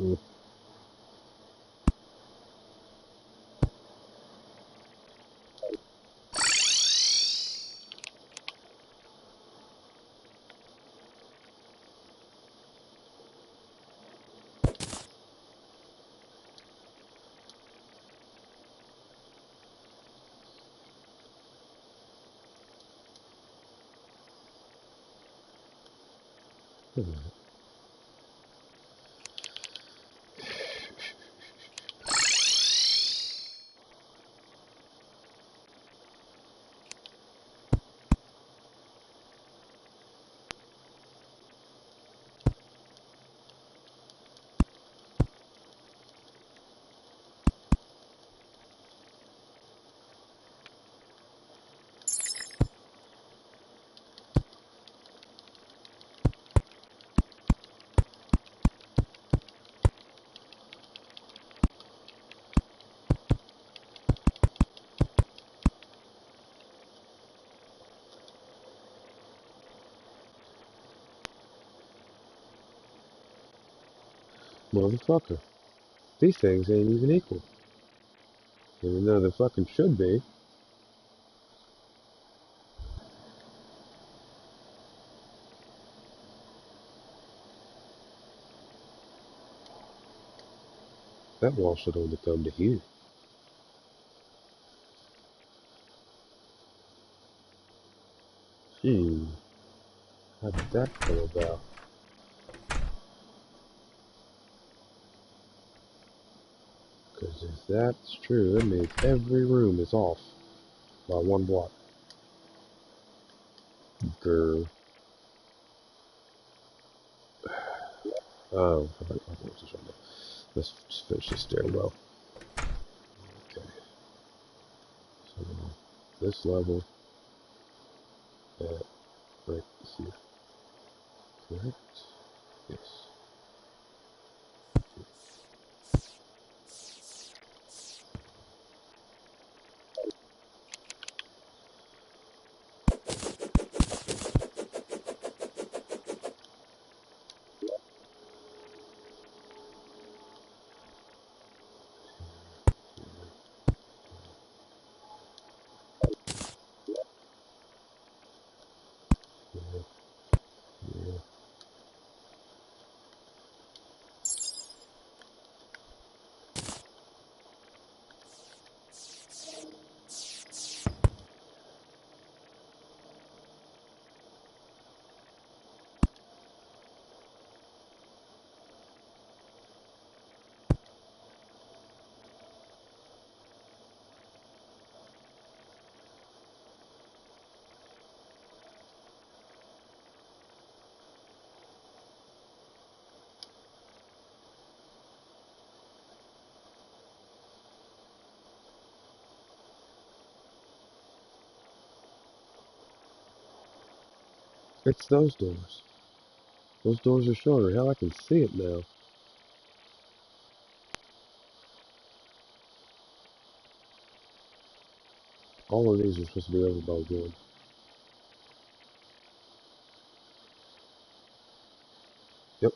Mm. Motherfucker. These things ain't even equal. Even though they fucking should be. That wall should only come to here. How did that come about? Because if that's true, that means every room is off by 1 block. Grr. Oh, I don't know what to show now. Let's just finish the stairwell. Okay. So this level at right here. Correct? Yes. Yeah, yeah. It's those doors. Those doors are shorter. Hell, I can see it now. All of these are supposed to be over by one. Yep,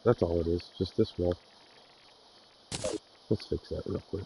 that's all it is. Just this wall. Let's fix that real quick.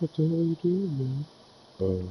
What the hell are you doing, man? Oh.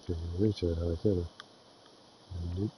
Can't even reach that high, can I? Nope.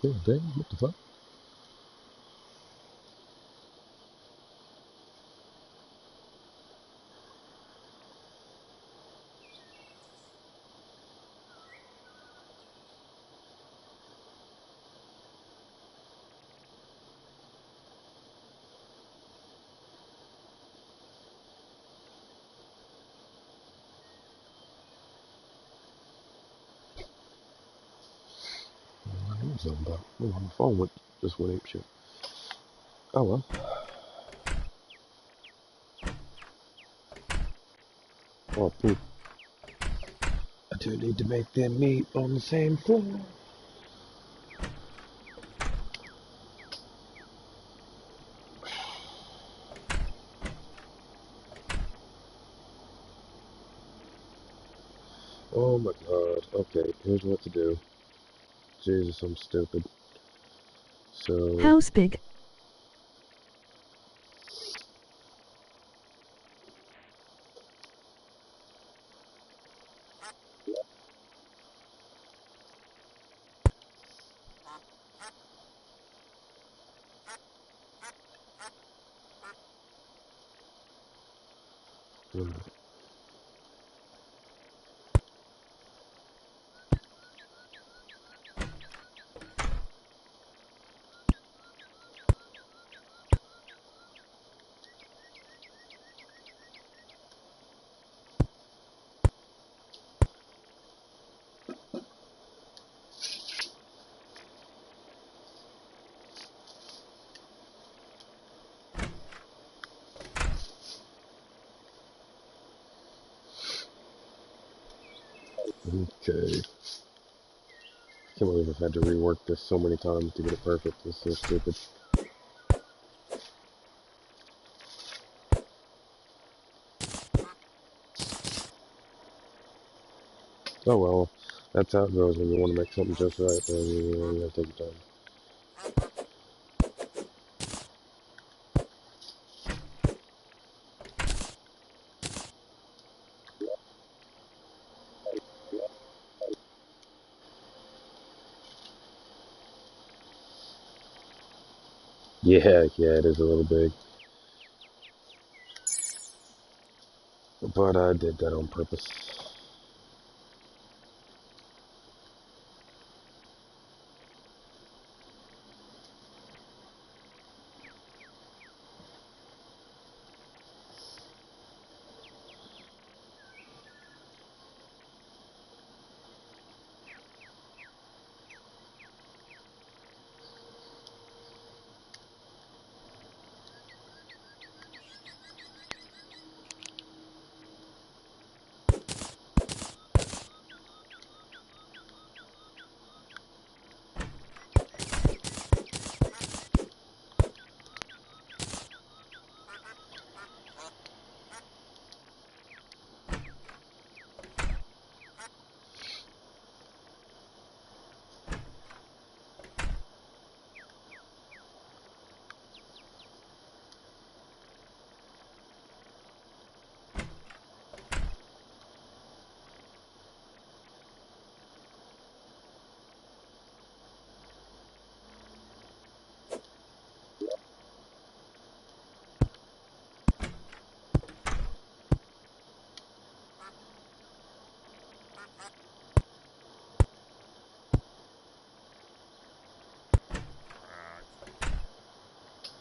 Oh, dang, what the fuck? What is that about? Oh, my phone just went ape shit. Oh well. Oh, poop. I do need to make them meet on the same floor. Oh my god. Okay, here's what to do. Jesus, I'm stupid. So, House big. okay. Can't believe I've had to rework this so many times to get it perfect. It's so stupid. Oh well. That's how it goes when you want to make something just right. Then you gotta take your time. Yeah, yeah, it is a little big. But I did that on purpose.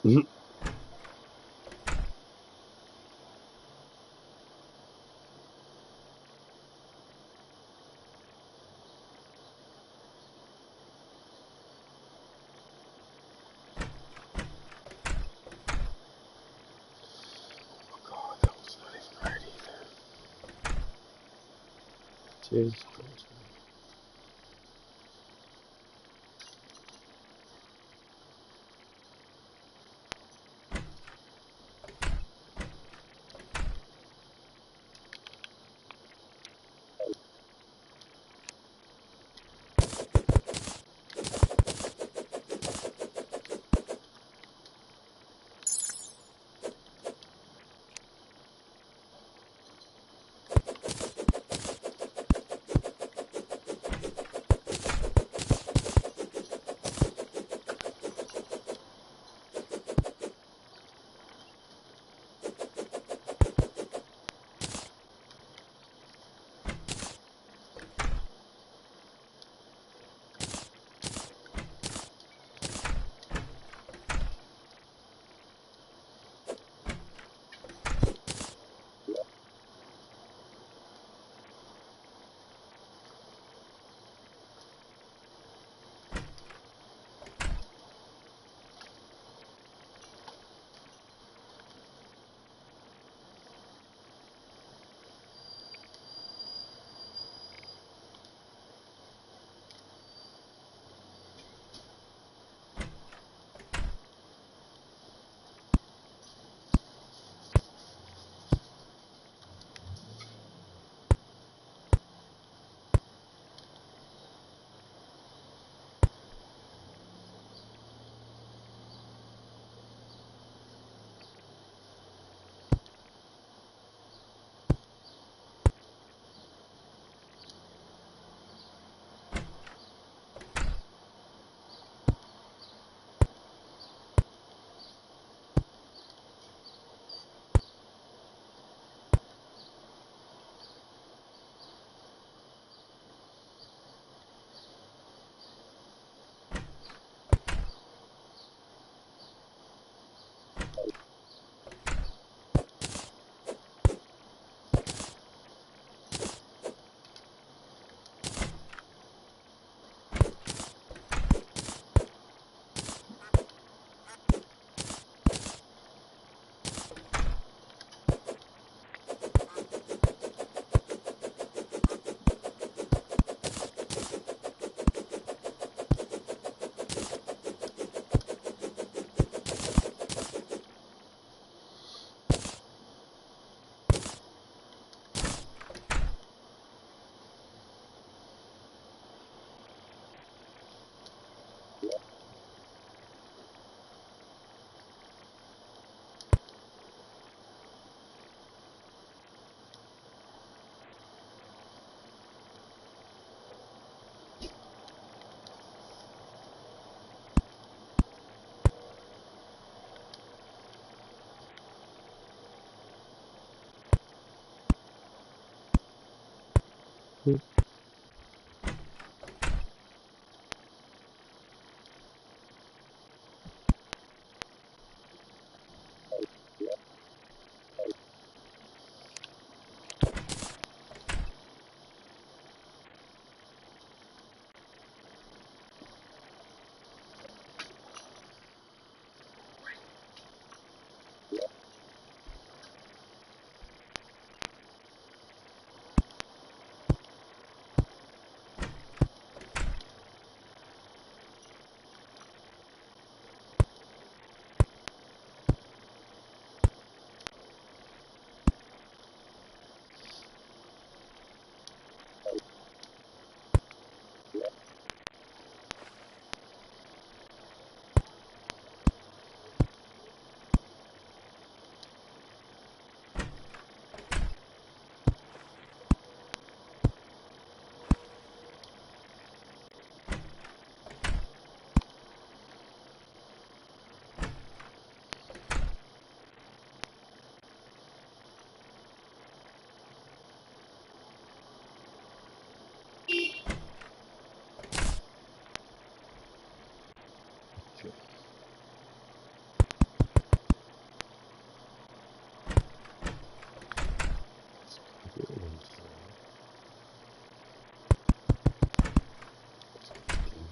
Mhm. Oh god, that was not even right either. Tis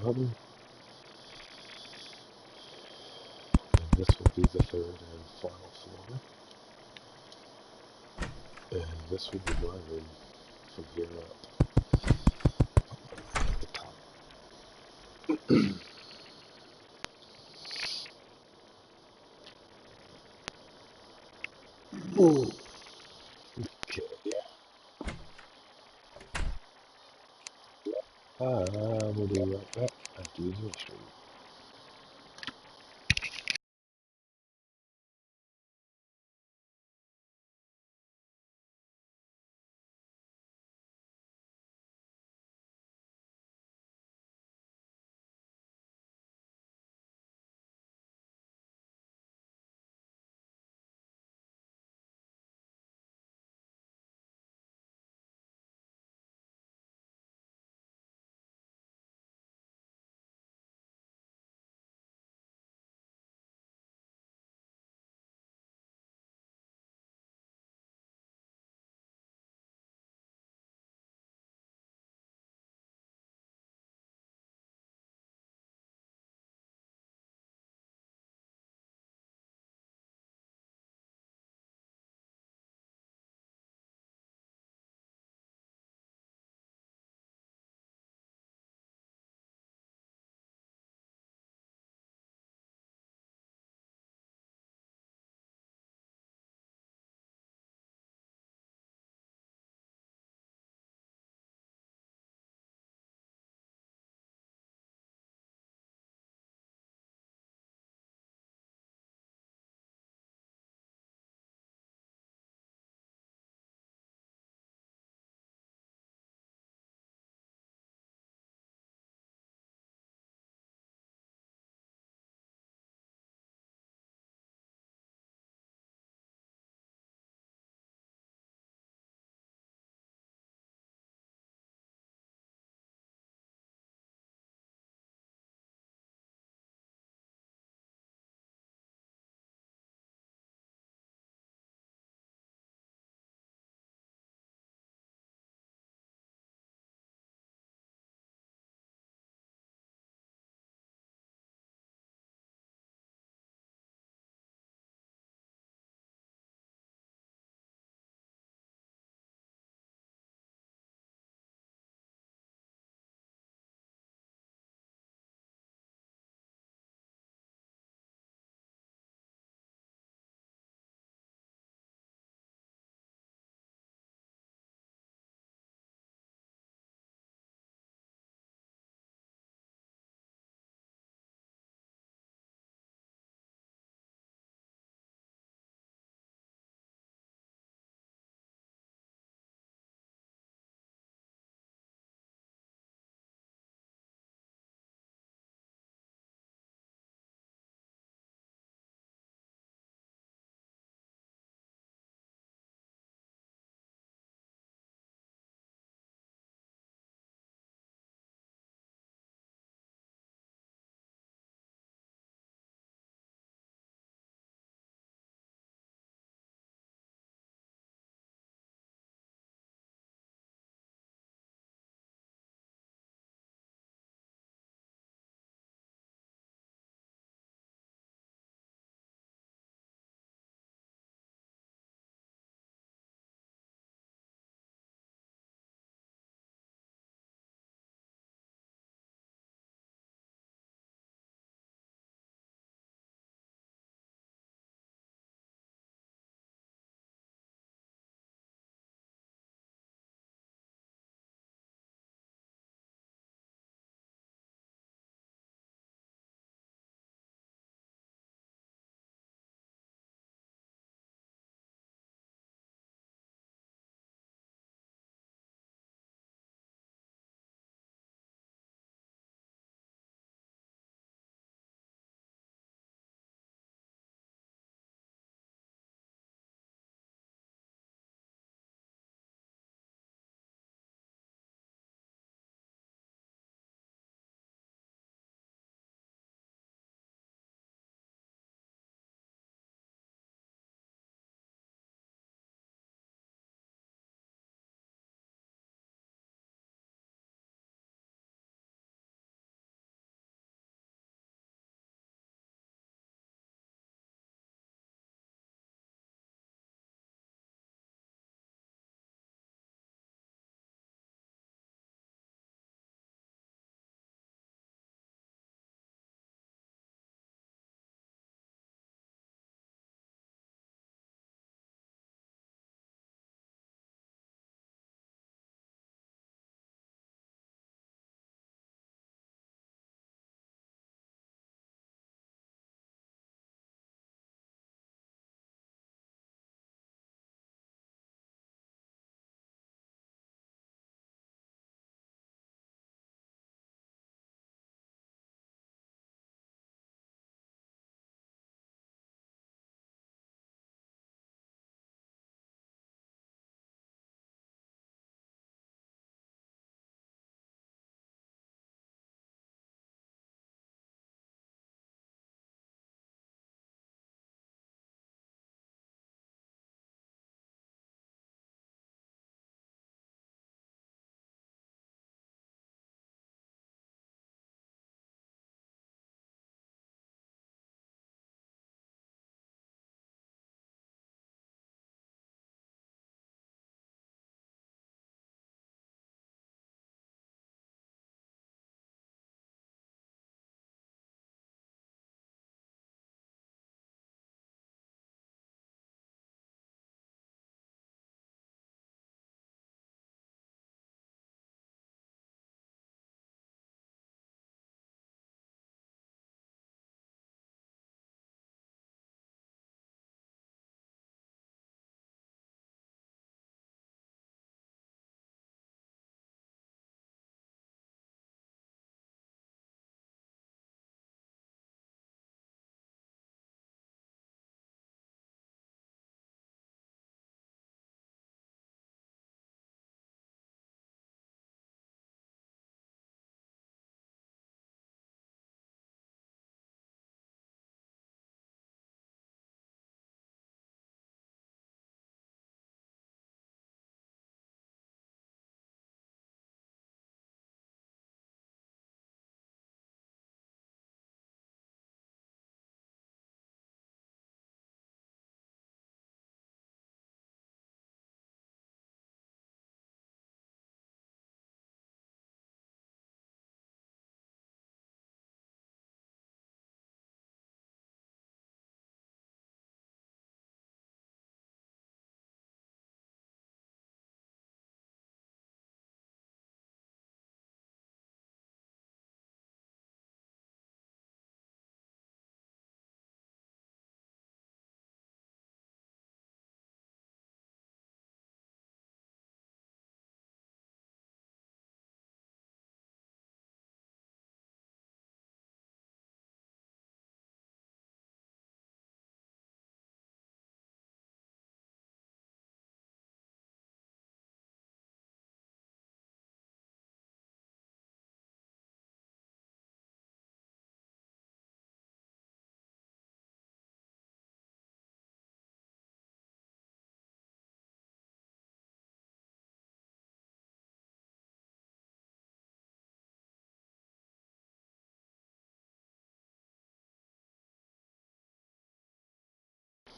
button. And this will be the third and final floor. And this will be my room from here up at the top. Okay. We'll be right back after these restrooms.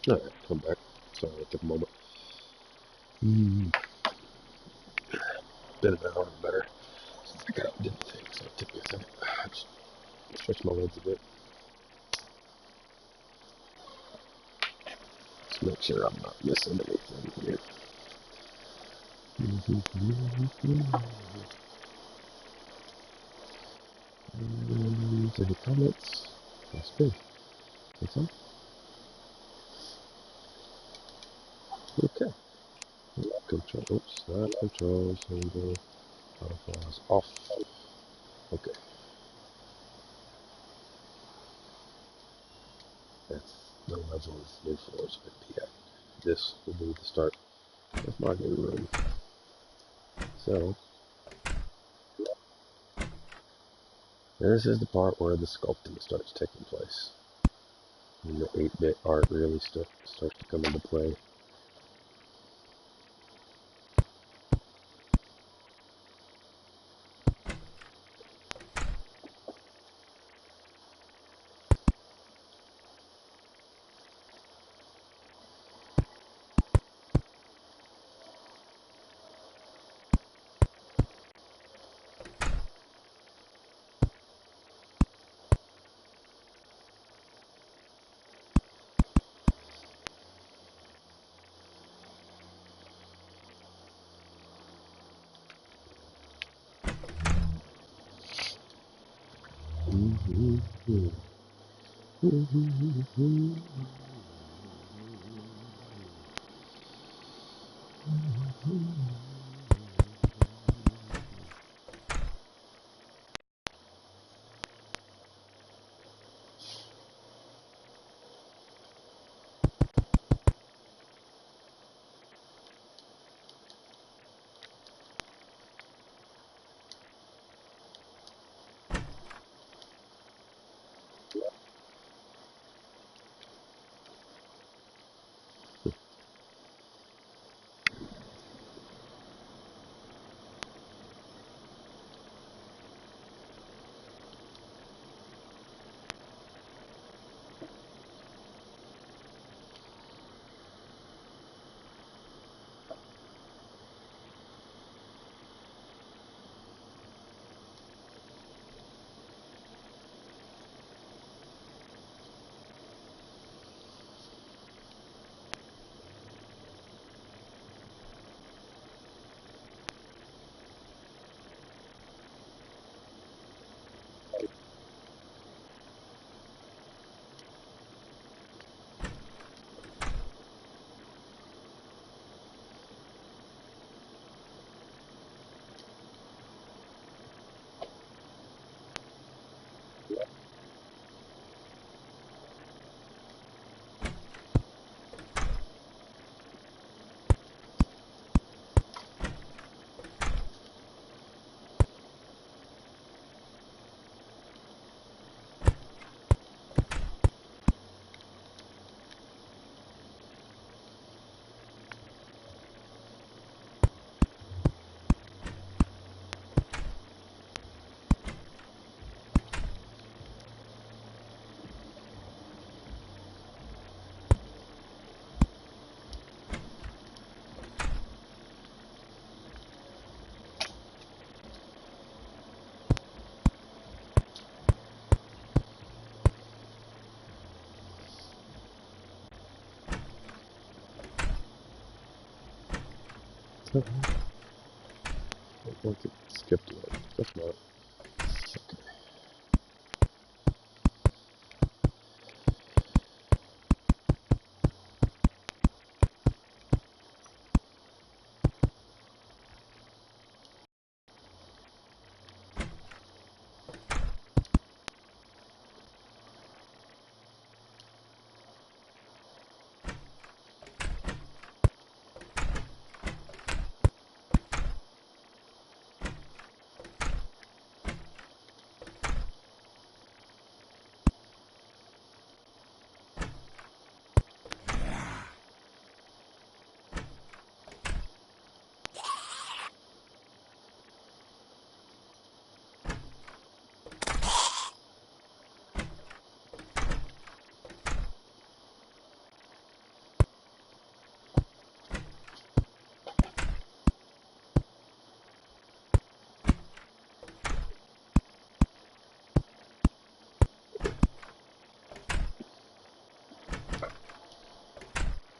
Alright, come back. Sorry, it took a moment. Been an hour or better since I got up and did the thing, so it took me a second. Just stretch my legs a bit. Just make sure I'm not missing anything here. Any comments? That's good. Say some? Okay. Control. Oops. Not controls. Here we go. Autopause off. Okay. That's the level of new floors going to be at. This will be the start of my new room. So, this is the part where the sculpting starts taking place. And the 8-bit art really starts to come into play. Once it skipped one. That's not. Okay.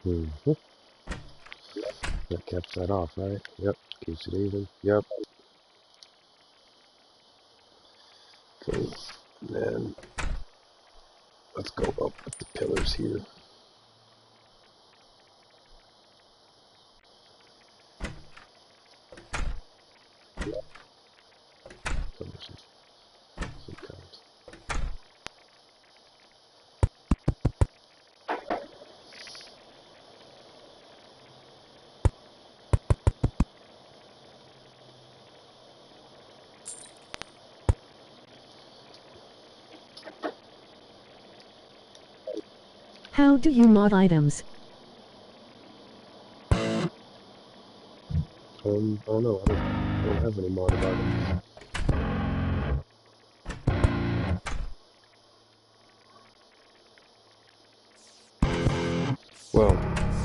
Mm-hmm. That caps that off, right? Yep. Keeps it even. Yep. Cool. And then let's go up with the pillars here. Some kind. How do you mod items? Oh no, I don't have any modded items. Well,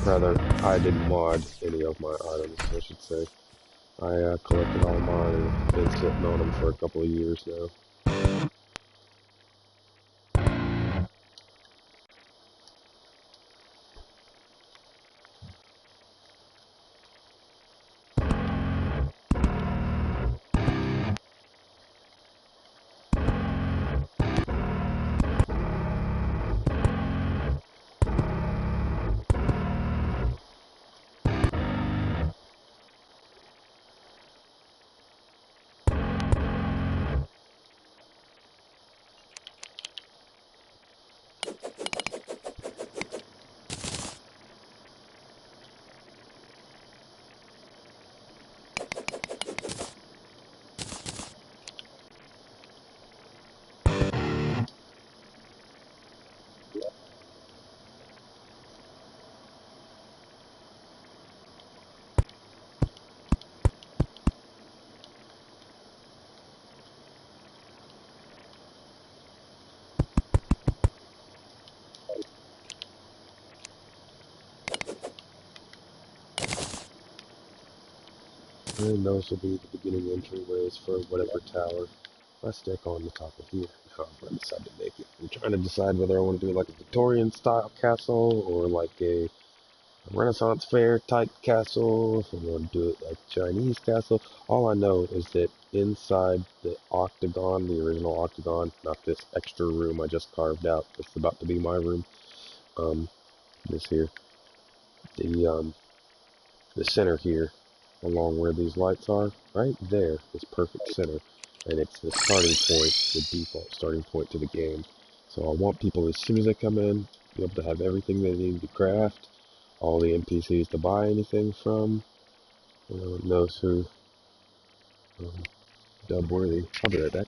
rather, I didn't mod any of my items, I should say. I collected all mine and been sitting on them for a couple of years now. And those will be the beginning entryways for whatever tower I stick on the top of here. However I decide to make it. I'm trying to decide whether I want to do like a Victorian style castle or like a Renaissance fair type castle, if I want to do it like Chinese castle. All I know is that inside the octagon, the original octagon, not this extra room I just carved out, it's about to be my room, this here, the the center here, along where these lights are, right there, is perfect center. And it's the starting point, the default starting point to the game. So I want people, as soon as they come in, be able to have everything they need to craft, all the NPCs to buy anything from, those who um, dub worthy. I'll be right back.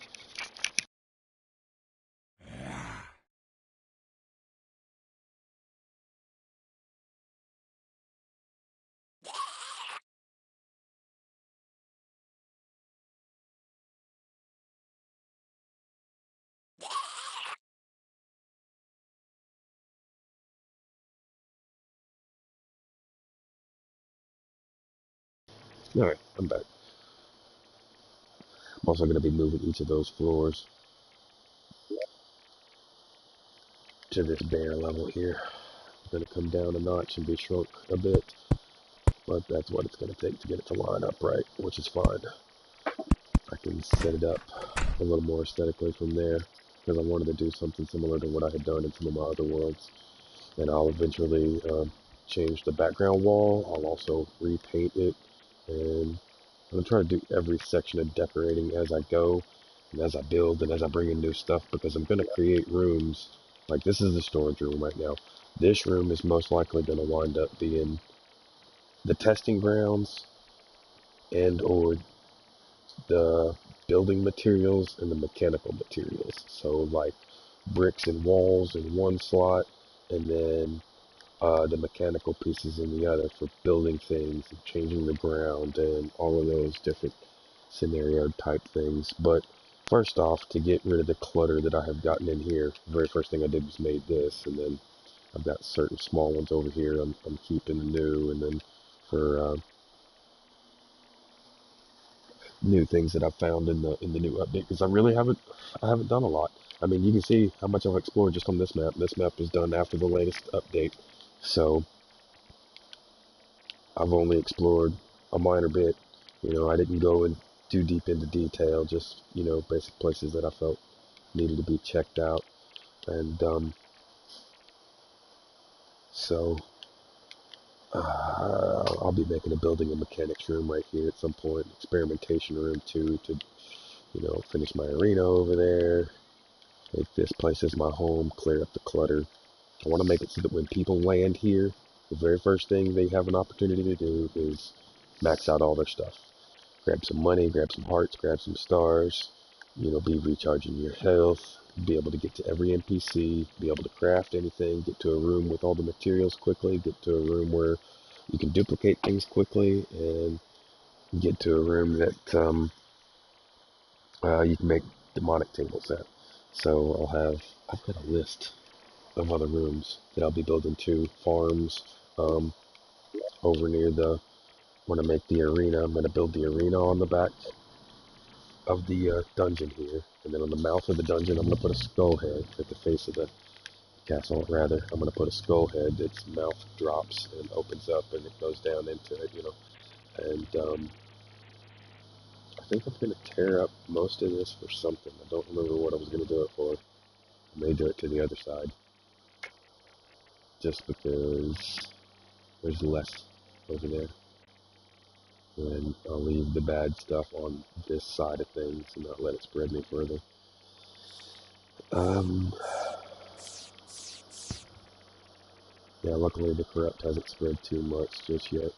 Alright, I'm back. I'm also going to be moving each of those floors to this bare level here. I'm going to come down a notch and be shrunk a bit, but that's what it's going to take to get it to line up right, which is fine. I can set it up a little more aesthetically from there, because I wanted to do something similar to what I had done in some of my other worlds. And I'll eventually change the background wall. I'll also repaint it, and I'm going to try to do every section of decorating as I go, and as I build, and as I bring in new stuff, because I'm going to create rooms. Like, this is the storage room right now. This room is most likely going to wind up being the testing grounds and or the building materials and the mechanical materials. So like bricks and walls in one slot, and then the mechanical pieces in the other for building things and changing the ground and all of those different scenario type things. But first off, to get rid of the clutter that I have gotten in here, the very first thing I did was made this, and then I've got certain small ones over here I'm keeping new, and then for new things that I've found in the new update, because I haven't done a lot. I mean, you can see how much I've explored just on this map. This map was done after the latest update, so I've only explored a minor bit. You know, I didn't go in too deep into detail, just, you know, basic places that I felt needed to be checked out. And so I'll be making a building and mechanics room right here at some point, experimentation room too, to, you know, finish my arena over there, make this place as my home, clear up the clutter. I want to make it so that when people land here, the very first thing they have an opportunity to do is max out all their stuff. Grab some money, grab some hearts, grab some stars, you know, be recharging your health, be able to get to every NPC, be able to craft anything, get to a room with all the materials quickly, get to a room where you can duplicate things quickly, and get to a room that you can make demonic tables at. So I've got a list of other rooms that I'll be building too. Farms, over near when I make the arena, I'm going to build the arena on the back of the dungeon here. And then on the mouth of the dungeon, I'm going to put a skull head at the face of the castle, rather. I'm going to put a skull head. Its mouth drops and opens up and it goes down into it, you know. And I think I'm going to tear up most of this for something. I don't remember what I was going to do it for. I may do it to the other side. Just because there's less over there. And I'll leave the bad stuff on this side of things and not let it spread any further. Yeah, luckily the corrupt hasn't spread too much just yet.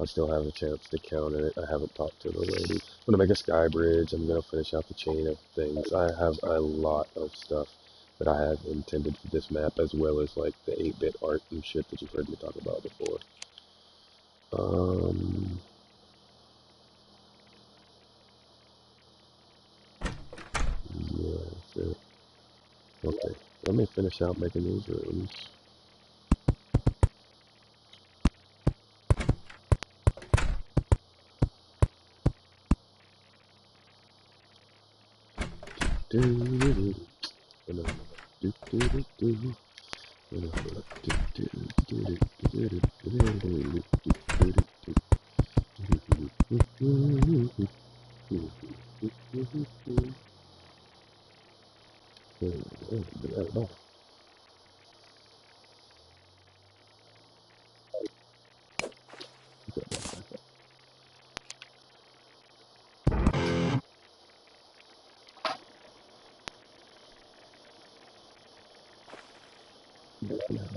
I still have a chance to counter it. I haven't talked to the lady. I'm going to make a sky bridge. I'm going to finish out the chain of things. I have a lot of stuff that I have intended for this map, as well as like the 8-bit art and shit that you've heard me talk about before. Yeah, that's it. Okay, let me finish out making these rooms.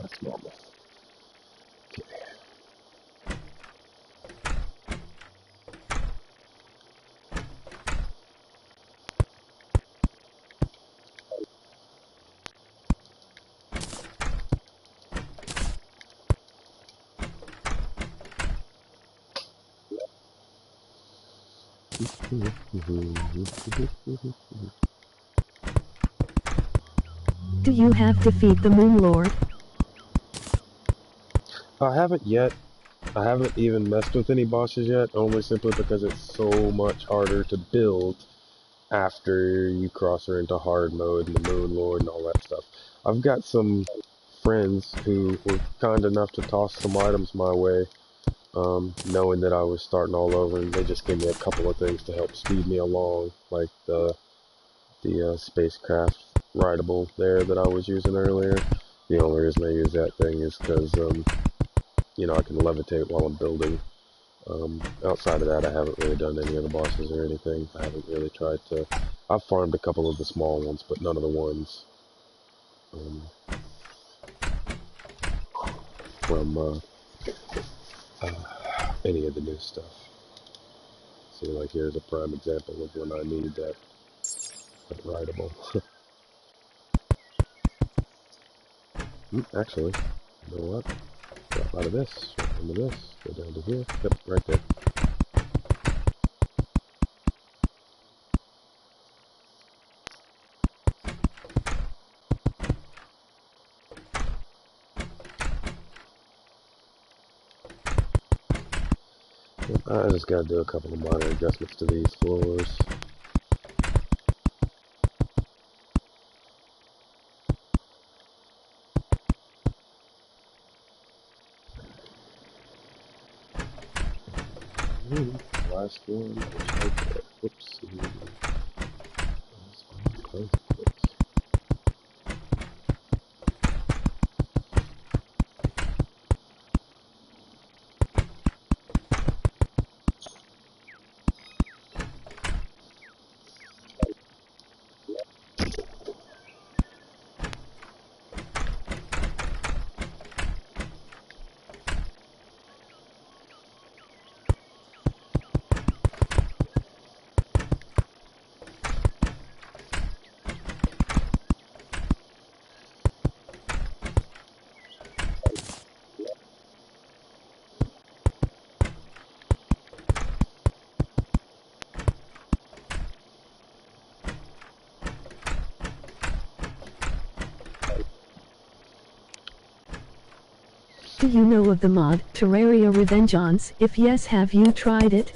That's normal. Okay. Do you have defeat the Moon Lord? I haven't yet. I haven't even messed with any bosses yet, only simply because it's so much harder to build after you cross her into hard mode and the Moon Lord and all that stuff. I've got some friends who were kind enough to toss some items my way, knowing that I was starting all over, and they just gave me a couple of things to help speed me along, like the spacecraft rideable there that I was using earlier. The only reason I use that thing is because, you know, I can levitate while I'm building. Outside of that, I haven't really done any of the bosses or anything. I haven't really tried to... I've farmed a couple of the small ones, but none of the ones from any of the new stuff. See, like here's a prime example of when I need that rideable. Actually, you know what? Drop out of this, drop into this, go down to here. Yep, right there. I just gotta do a couple of minor adjustments to these floors. Last one was right there. Whoopsie. That's all kinds of clicks. Do you know of the mod, Terraria Reboot? If yes, have you tried it?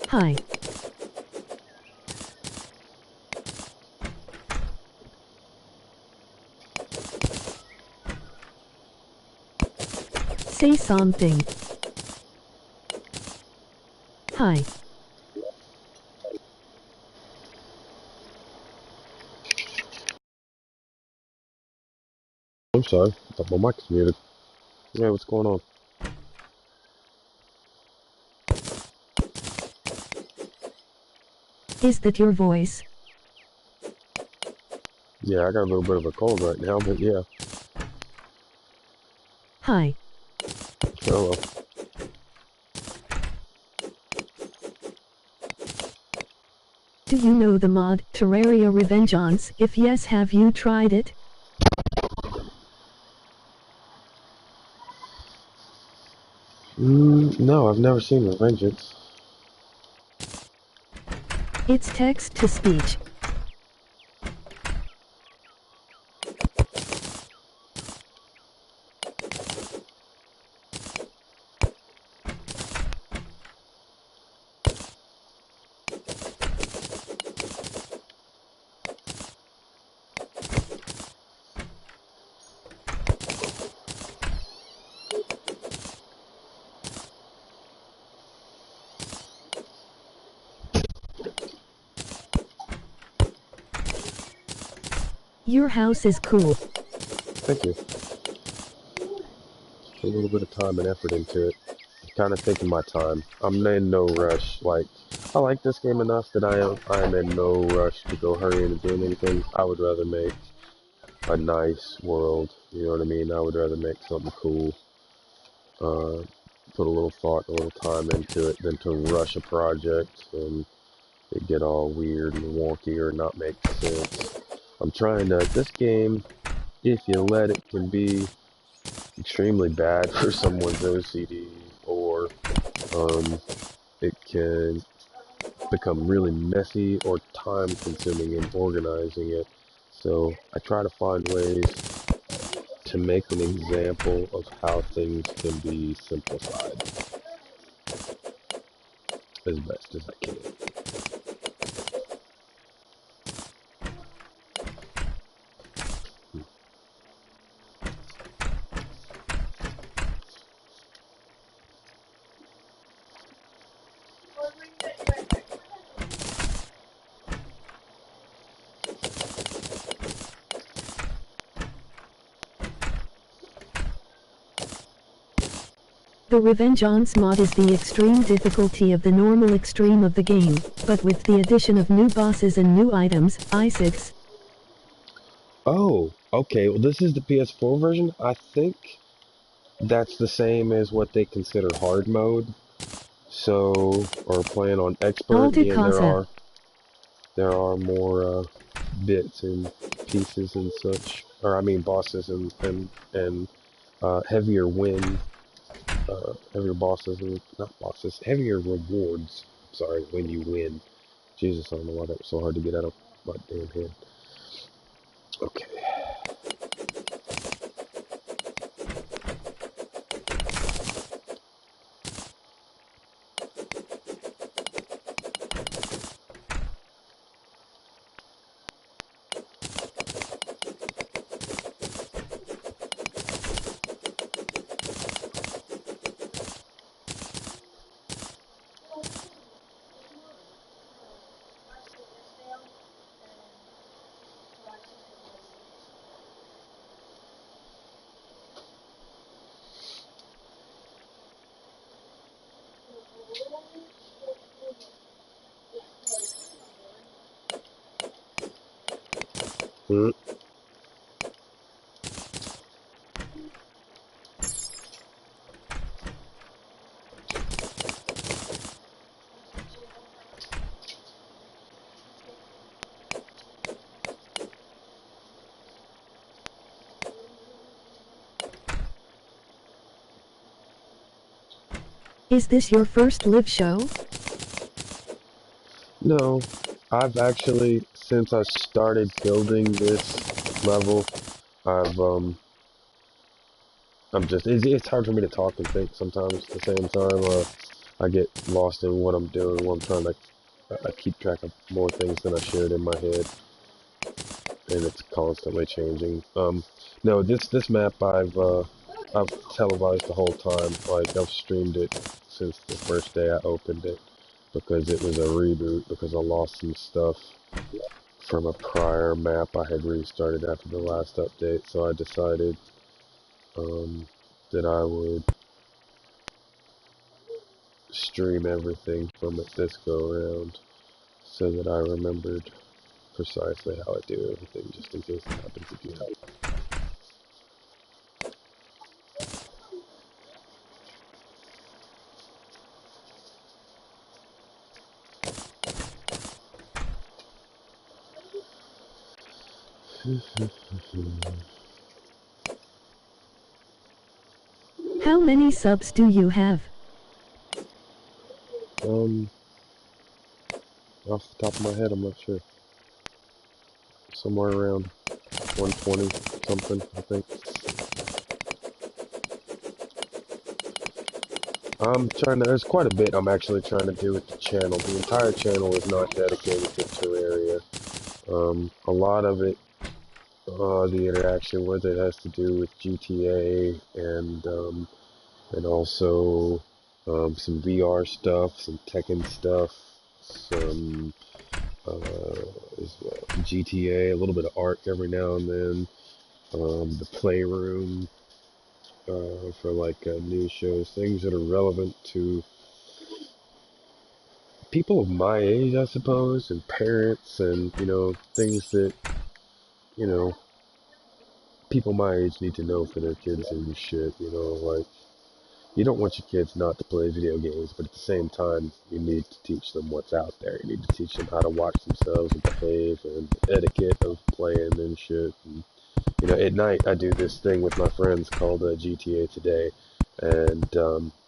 Hi. Say something. Hi. I'm sorry. I thought my mic was muted. Yeah, what's going on? Is that your voice? Yeah, I got a little bit of a cold right now, but yeah. Hi. Hello. Do you know the mod, Terraria Reboot? If yes, have you tried it? No, I've never seen the Vengeance. It's text to speech. Your house is cool. Thank you. Put a little bit of time and effort into it. Kind of taking my time. I'm in no rush. Like, I like this game enough that I am in no rush to go hurry into doing anything. I would rather make a nice world. You know what I mean? I would rather make something cool. Put a little thought, a little time into it than to rush a project and it get all weird and wonky or not make sense. I'm trying to. This game, if you let it, can be extremely bad for someone's OCD, or it can become really messy or time consuming in organizing it. So I try to find ways to make an example of how things can be simplified as best as I can. The Revengeance mod is the extreme difficulty of the normal extreme of the game, but with the addition of new bosses and new items, I6. Oh, okay. Well, this is the PS4 version. I think that's the same as what they consider hard mode. So, or playing on expert. Alta Again, Casa. there are more bits and pieces and such, or I mean bosses and heavier win, heavier bosses and not bosses, heavier rewards. Sorry, when you win. Jesus, I don't know why that was so hard to get out of my damn head. Okay. Mm. Is this your first live show? No, I've actually, since I started building this level, I've I'm just it's hard for me to talk and think sometimes at the same time. I get lost in what I'm doing when I'm trying to I keep track of more things than I shared in my head, and it's constantly changing. No, this map I've televised the whole time. Like I've streamed it since the first day I opened it because it was a reboot because I lost some stuff from a prior map I had restarted after the last update. So I decided that I would stream everything from it this go around so that I remembered precisely how I do everything just in case it happens again. How many subs do you have? Off the top of my head, I'm not sure. Somewhere around 120 something, I think. There's quite a bit I'm actually trying to do with the channel. The entire channel is not dedicated to Terraria. A lot of it, the interaction with it has to do with GTA and also some VR stuff, some Tekken stuff, some GTA, a little bit of Arc every now and then, the Playroom for like news shows, things that are relevant to people of my age, I suppose, and parents, and things that you know people my age need to know for their kids and shit. Like you don't want your kids not to play video games, but at the same time, you need to teach them what's out there. You need to teach them how to watch themselves and behave and the etiquette of playing and shit. And, at night I do this thing with my friends called GTA Today, and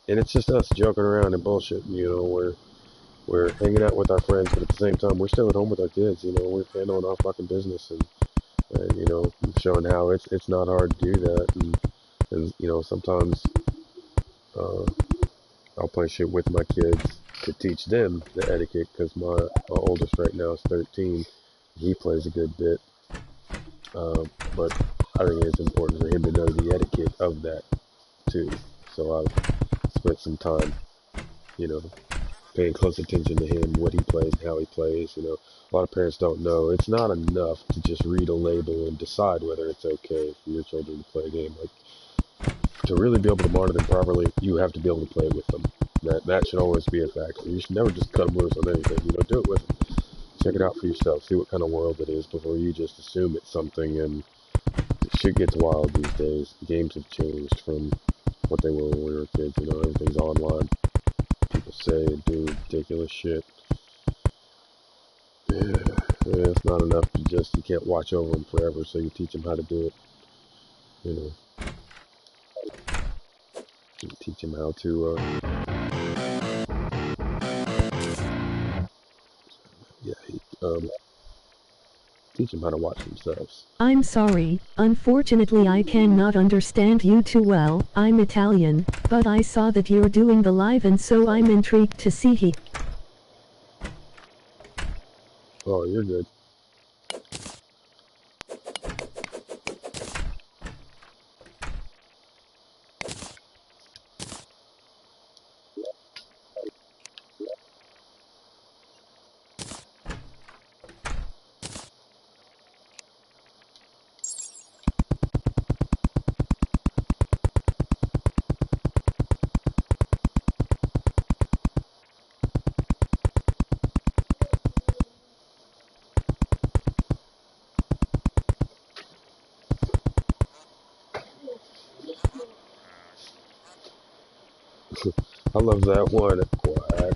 it's just us joking around and bullshit. We're hanging out with our friends, but at the same time, we're still at home with our kids. We're handling our fucking business and showing how it's not hard to do that. And sometimes I'll play shit with my kids to teach them the etiquette because my oldest right now is 13. He plays a good bit, but I think it's important for him to know the etiquette of that too. So I've spent some time, you know, paying close attention to him, what he plays, how he plays. A lot of parents don't know. It's not enough to just read a label and decide whether it's okay for your children to play a game. Like, to really be able to monitor them properly, you have to be able to play with them. That should always be a factor. You should never just cut them loose on anything. Do it with them. Check it out for yourself. See what kind of world it is before you just assume it's something. And shit gets wild these days. Games have changed from what they were when we were kids. Everything's online. People say and do ridiculous shit. Yeah, it's not enough to you can't watch over them forever, so you teach them how to do it. You teach them how to, yeah, teach them how to watch themselves. I'm sorry, unfortunately I cannot understand you too well. I'm Italian, but I saw that you're doing the live and so I'm intrigued to see he. Oh, you're good. I love that one. Quack.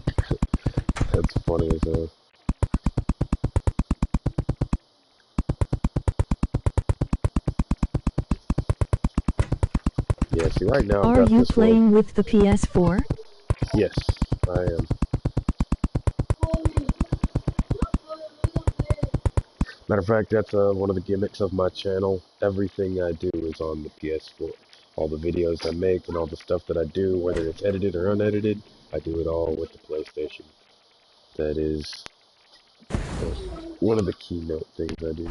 That's funny as hell. Yeah, see, right now I've Are got you this one. playing with the PS4? Yes, I am. Matter of fact, that's one of the gimmicks of my channel. Everything I do is on the PS4. All the videos I make and all the stuff that I do, whether it's edited or unedited, I do it all with the PlayStation. That is one of the keynote things I do.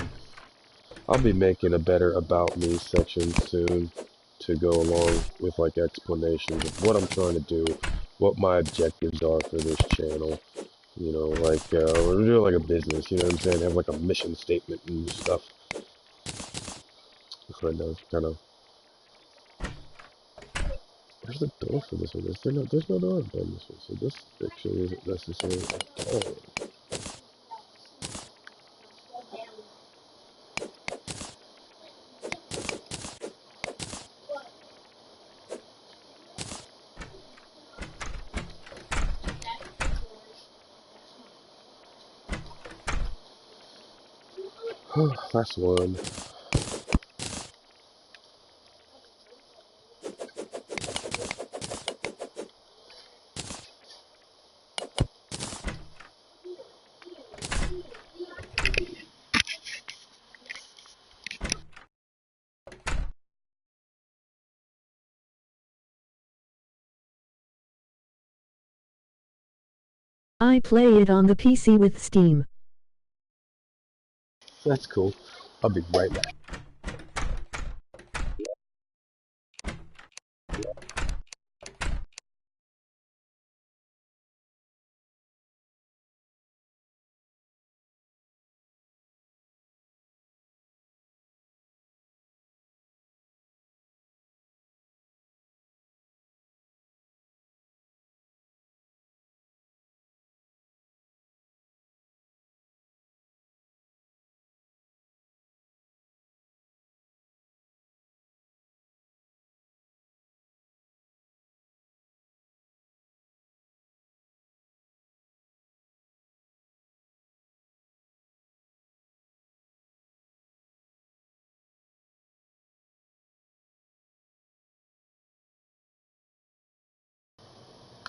I'll be making a better About Me section soon to go along with like explanations of what I'm trying to do, what my objectives are for this channel. You know, like we're doing like a business, you know what I'm saying? Have like a mission statement and stuff. Kind of. Where's the door for this one? There's no door on this one, so this actually isn't necessary at all. Last one. I play it on the PC with Steam. That's cool. I'll be right back.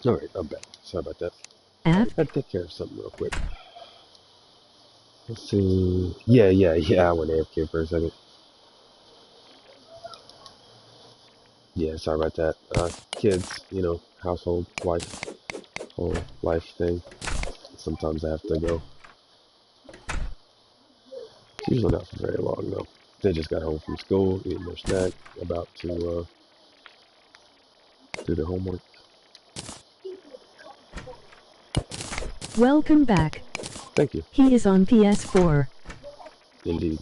Alright, I'm back. Sorry about that. F? Gotta take care of something real quick. Let's see. Yeah, I went AFK for a second. Yeah, sorry about that. Kids, you know, household, wife, whole life thing. Sometimes I have to go. It's usually not for very long, though. They just got home from school, eating their snack, about to do their homework. Welcome back. Thank you. He is on PS4. Indeed.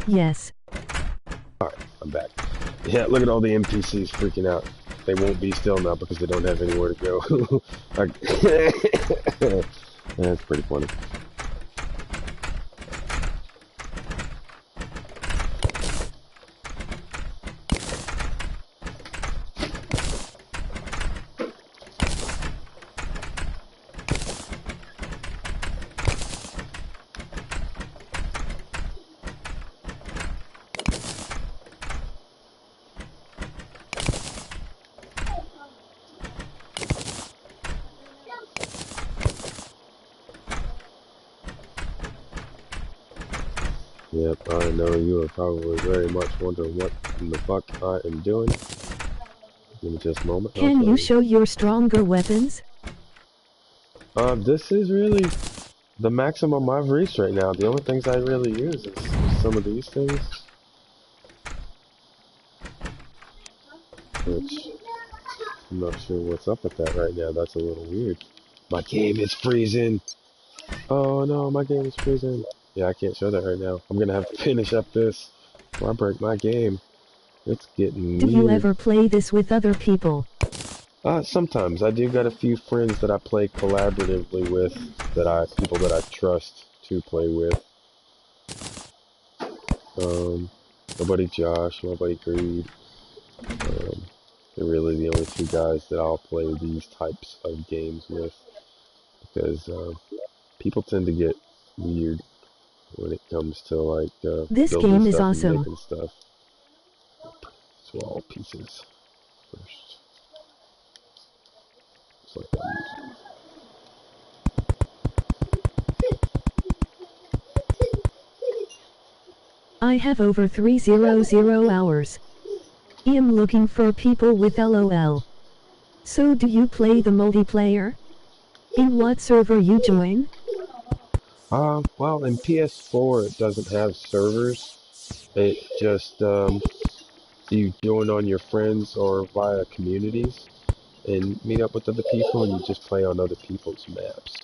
Yes. Alright, I'm back. Yeah, look at all the NPCs freaking out. They won't be still now because they don't have anywhere to go. That's pretty funny. Yep, I know you are probably very much wondering what in the fuck I am doing. Give me just a moment. Can you show your stronger weapons? This is really the maximum I've reached right now. The only things I really use is some of these things. Which, I'm not sure what's up with that right now. That's a little weird. My game is freezing. Oh no, my game is freezing. Yeah, I can't show that right now. I'm gonna have to finish up this or I break my game. It's getting Do you weird. ever play this with other people? Sometimes I do got a few friends that I play collaboratively with, people that I trust to play with. My buddy Josh, my buddy Greed. Um, they're really the only two guys that I'll play these types of games with because people tend to get weird when it comes to like This building game is stuff and awesome. making stuff. So all pieces first. Just like that. I have over 300 hours. I'm looking for people with LOL. So do you play the multiplayer? In what server you join? Well, in PS4 it doesn't have servers. It just you join on your friends or via communities and meet up with other people, and you just play on other people's maps.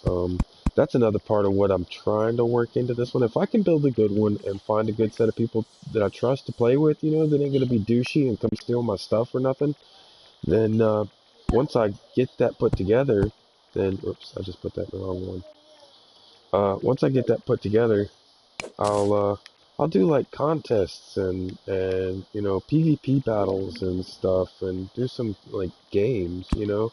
Um, that's another part of what I'm trying to work into this one. If I can build a good one and find a good set of people that I trust to play with, you know, that ain't gonna be douchey and come steal my stuff or nothing, then once I get that put together, then oops, I just put that in the wrong one. Once I get that put together, I'll do like contests and you know PvP battles and stuff and do some like games, you know.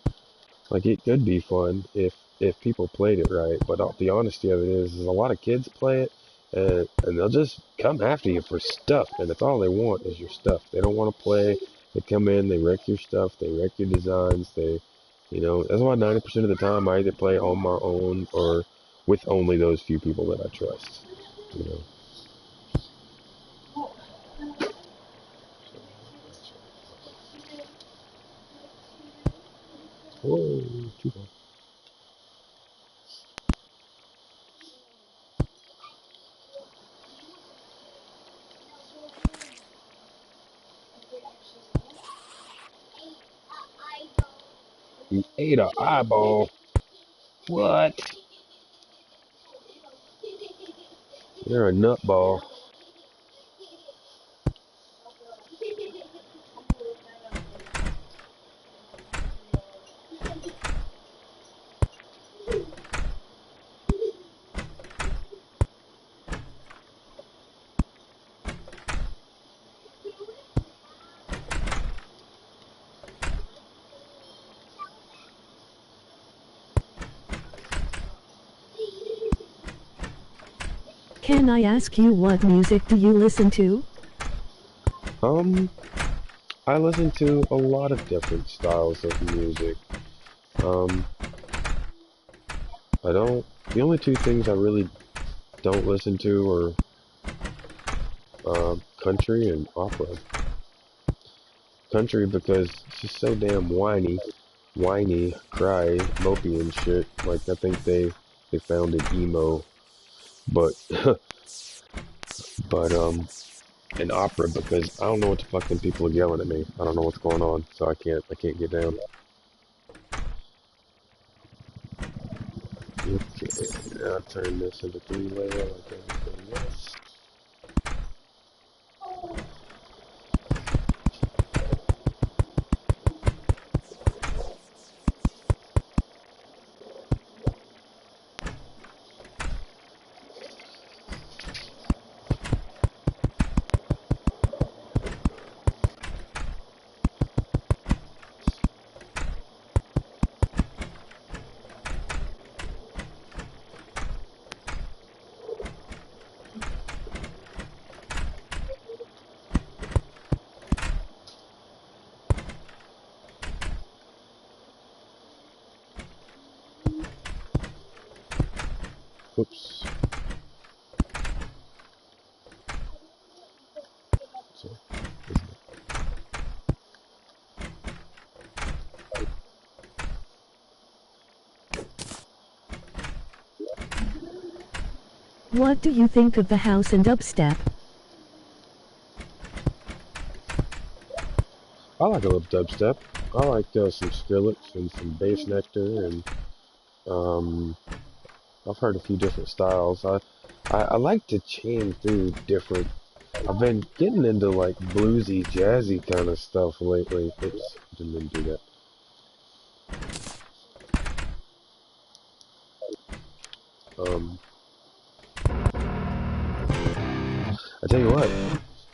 Like it could be fun if people played it right, but the honesty of it is a lot of kids play it and they'll just come after you for stuff, and that's all they want is your stuff. They don't want to play. They come in, they wreck your stuff, they wreck your designs, you know, that's why 90% of the time I either play on my own or with only those few people that I trust, you know. Whoa, too far. You ate an eyeball. What? You're a nutball. Can I ask you what music do you listen to? Um, I listen to a lot of different styles of music. Um, I don't. The only two things I really don't listen to are country and opera. Country because it's just so damn whiny, cry, mopey and shit. Like I think they founded emo, but but and opera because I don't know what the fuck them people are yelling at me. I don't know what's going on, so I can't get down. Okay, I'll turn this into 3-layer like everything else. Oops. So, What do you think of the house and dubstep? I like a little dubstep. I like some Skrillex and some Bass Nectar and um, I've heard a few different styles. I like to chain through different. I've been getting into like bluesy, jazzy kind of stuff lately. Oops, didn't mean to do that. I tell you what,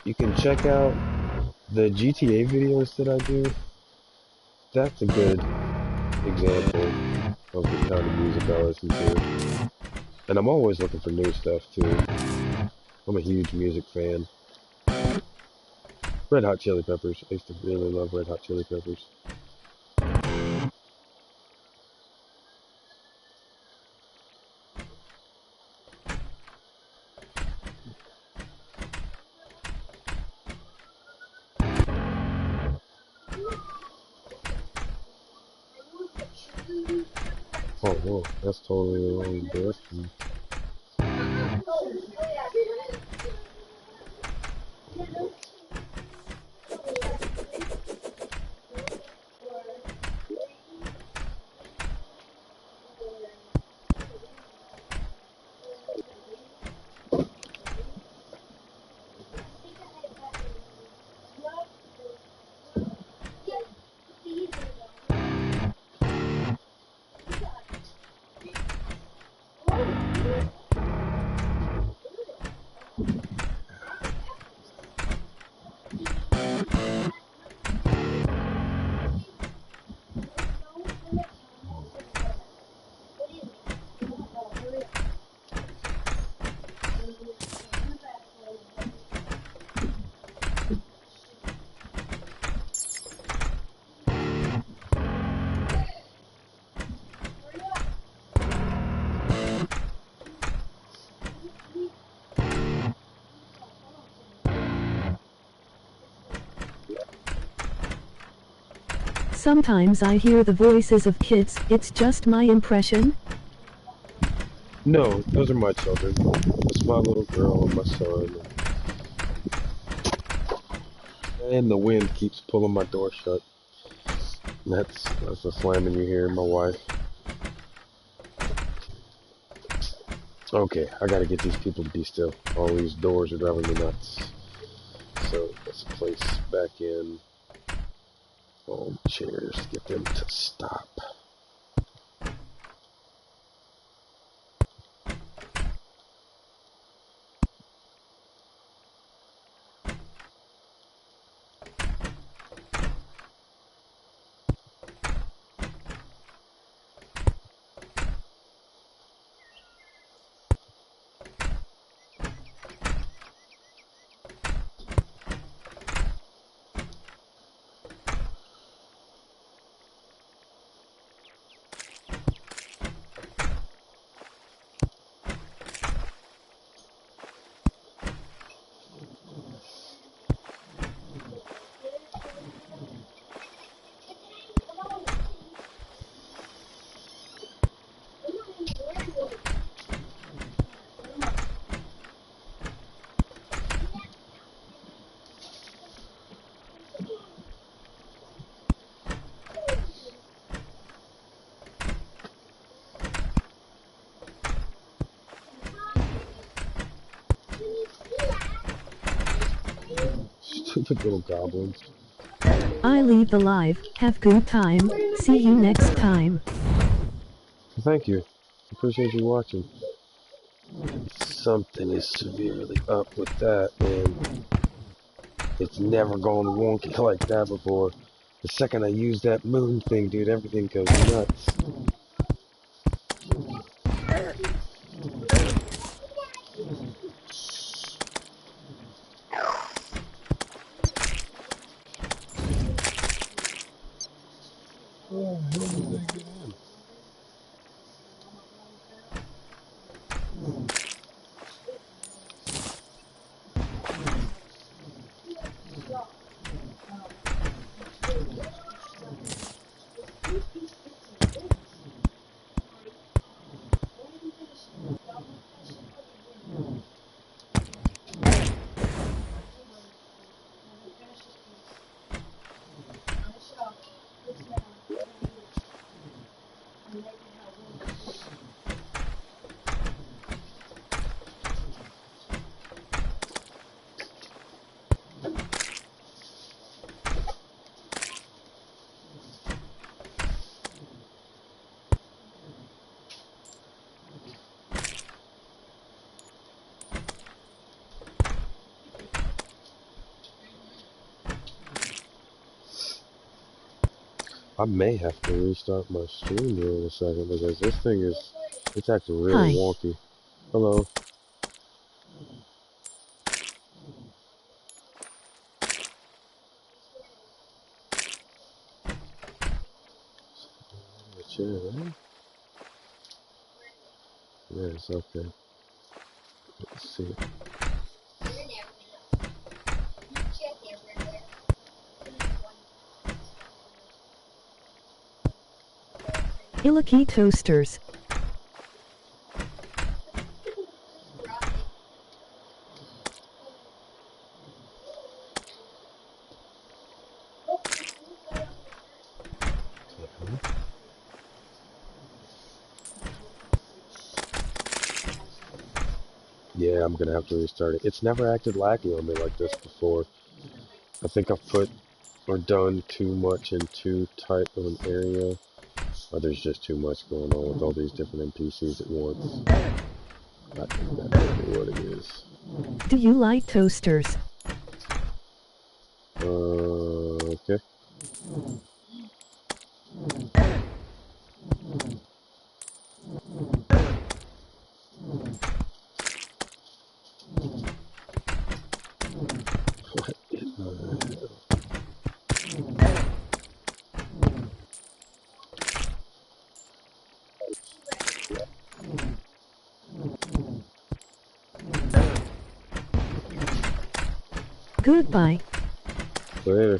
you can check out the GTA videos that I do. That's a good example of the kind of music I listen to. And I'm always looking for new stuff too. I'm a huge music fan. Red Hot Chili Peppers. I used to really love Red Hot Chili Peppers. Oh, whoa, that's totally the wrong direction. Sometimes I hear the voices of kids. It's just my impression. No, those are my children. That's my little girl and my son. And the wind keeps pulling my door shut. That's the slamming you hear, my wife. Okay, I gotta get these people to be still. All these doors are driving me nuts. So let's place back in all chairs, get them to stop. Stupid little goblins. I leave the live. Have good time. See you next time. Thank you. Appreciate you watching. Something is severely up with that, and it's never gone wonky like that before. The second I use that moon thing, dude, everything goes nuts. Oh, how did I get in? I may have to restart my stream here in a second because this thing is, it's acting really Hi. wonky. Hello. Chair there? Yes, okay. Let's see. Illicky toasters. Yeah, I'm gonna have to restart it. It's never acted laggy on me like this before. I think I've put or done too much in too tight of an area. Or there's just too much going on with all these different NPCs at once. I think that might be what it is. Do you like toasters? Okay. Goodbye. Later.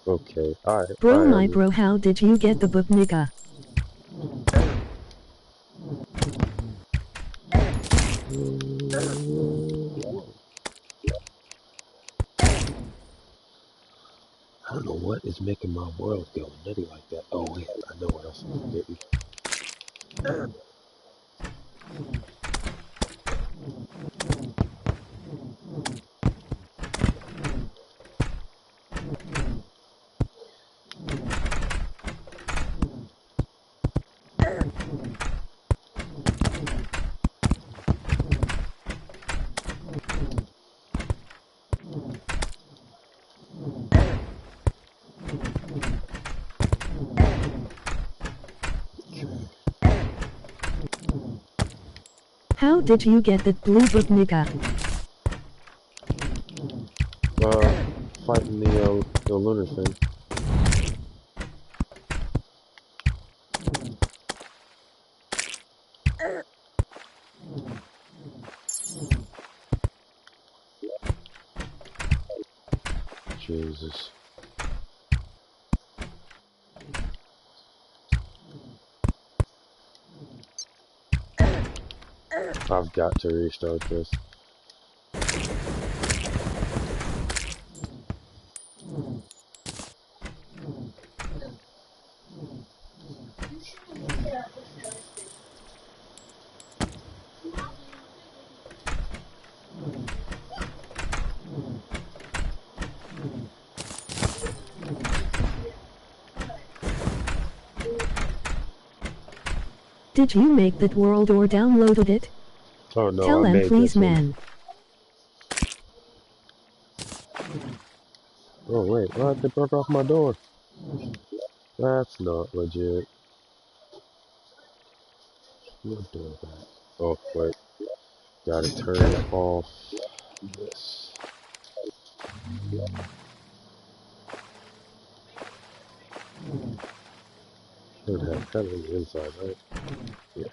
Okay, Bro, my bro, how did you get the book, nigga? I don't know what is making my world go nutty like that. Oh wait, I know what else I'm getting. How did you get that blue book, nigga? Fighting the lunar thing. Jesus. I've got to restart this. Did you make that world or downloaded it? Oh no, Tell I them made please, this one. man. Oh wait, what? They broke off my door. That's not legit. What door back? Oh wait, gotta turn off this. Should have heaven inside, right? Yeah.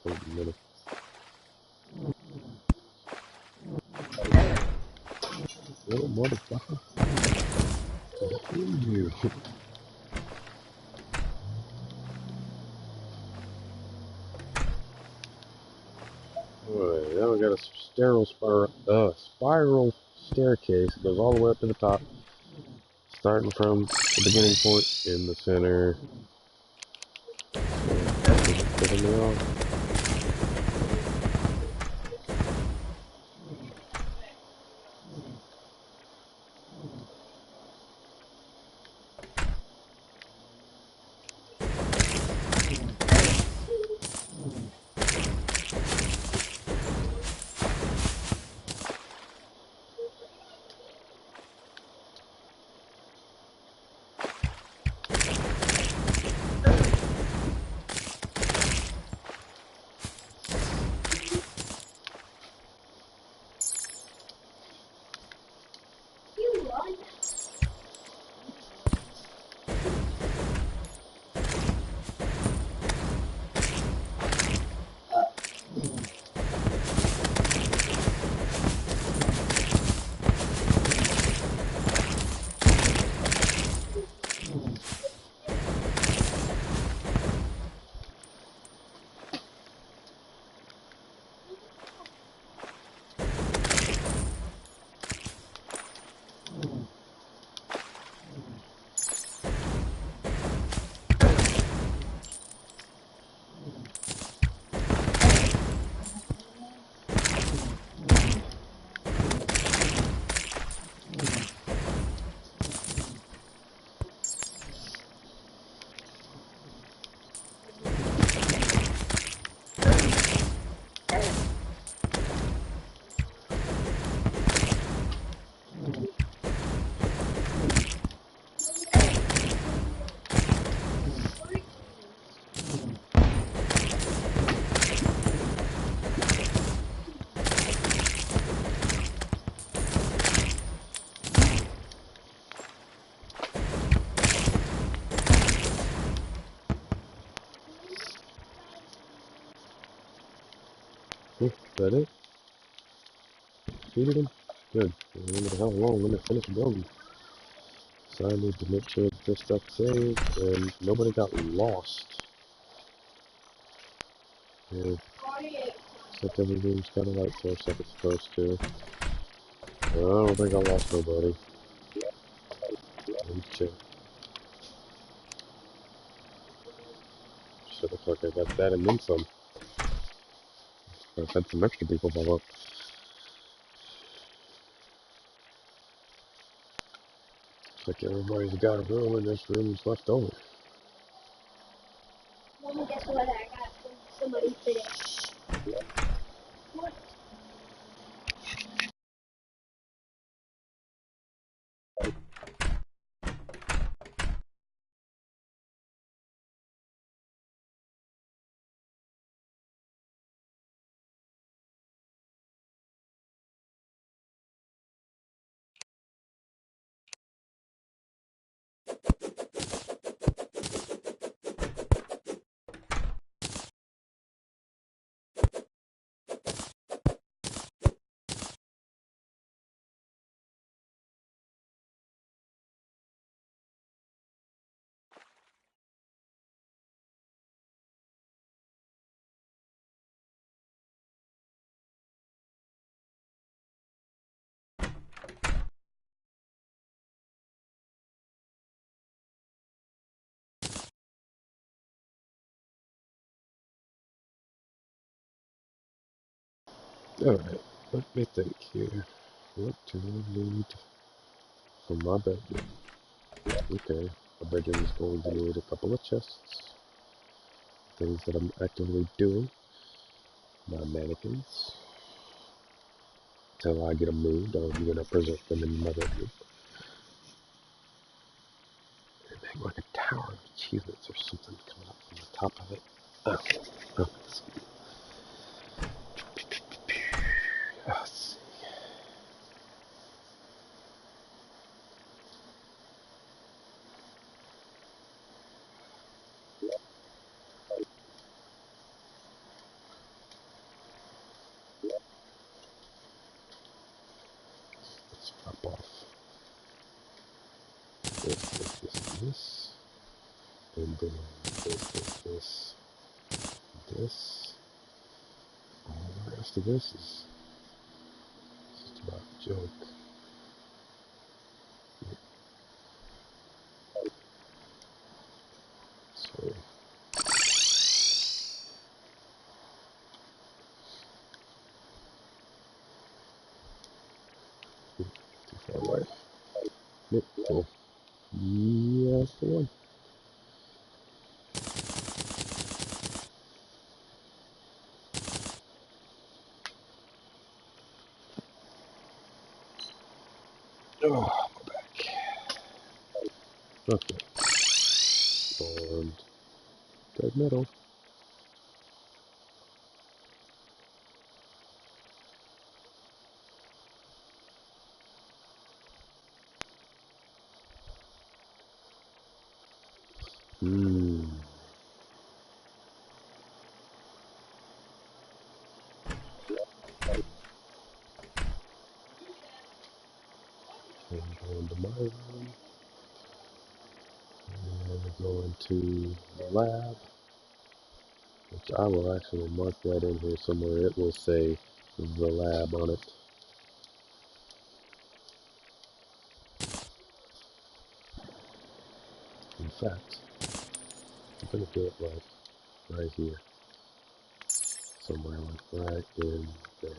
Wait a minute. Little motherfucker. Kill you. Alright, now we got a spiral staircase. Goes all the way up to the top. Starting from the beginning point in the center. Picking me off. that it? Defeated him? Good. Remember how long when to finish building. So I need to make sure that this stuff saved and nobody got lost. Yeah. Except everything's got a light source like it's supposed to. I don't think I lost nobody. Let me check. Shit, looks like I got that and then some. I've had some extra people pop up. Looks like everybody's got a room and this room's left over. Well, guess what I got from somebody today? Alright, let me think here. What do I need for my bedroom? Okay, my bedroom is going to need a couple of chests. Things that I'm actively doing. My mannequins. Until I get them moved, I'm going to preserve them in my bedroom. And make like a tower of achievements or something coming up from the top of it. Oh, let's see. Let's see. Let's drop off this, and then this. All the rest of this is just about junk. So, too far away. Nope, cool. Yeah, that's the one. Oh, my back. Okay. Bond. Dead metal. Hmm. I'm going to my room. And we're going to the lab, which I will actually mark that in here somewhere. It will say the lab on it. In fact, I'm going to do it like right here. Somewhere like right in there.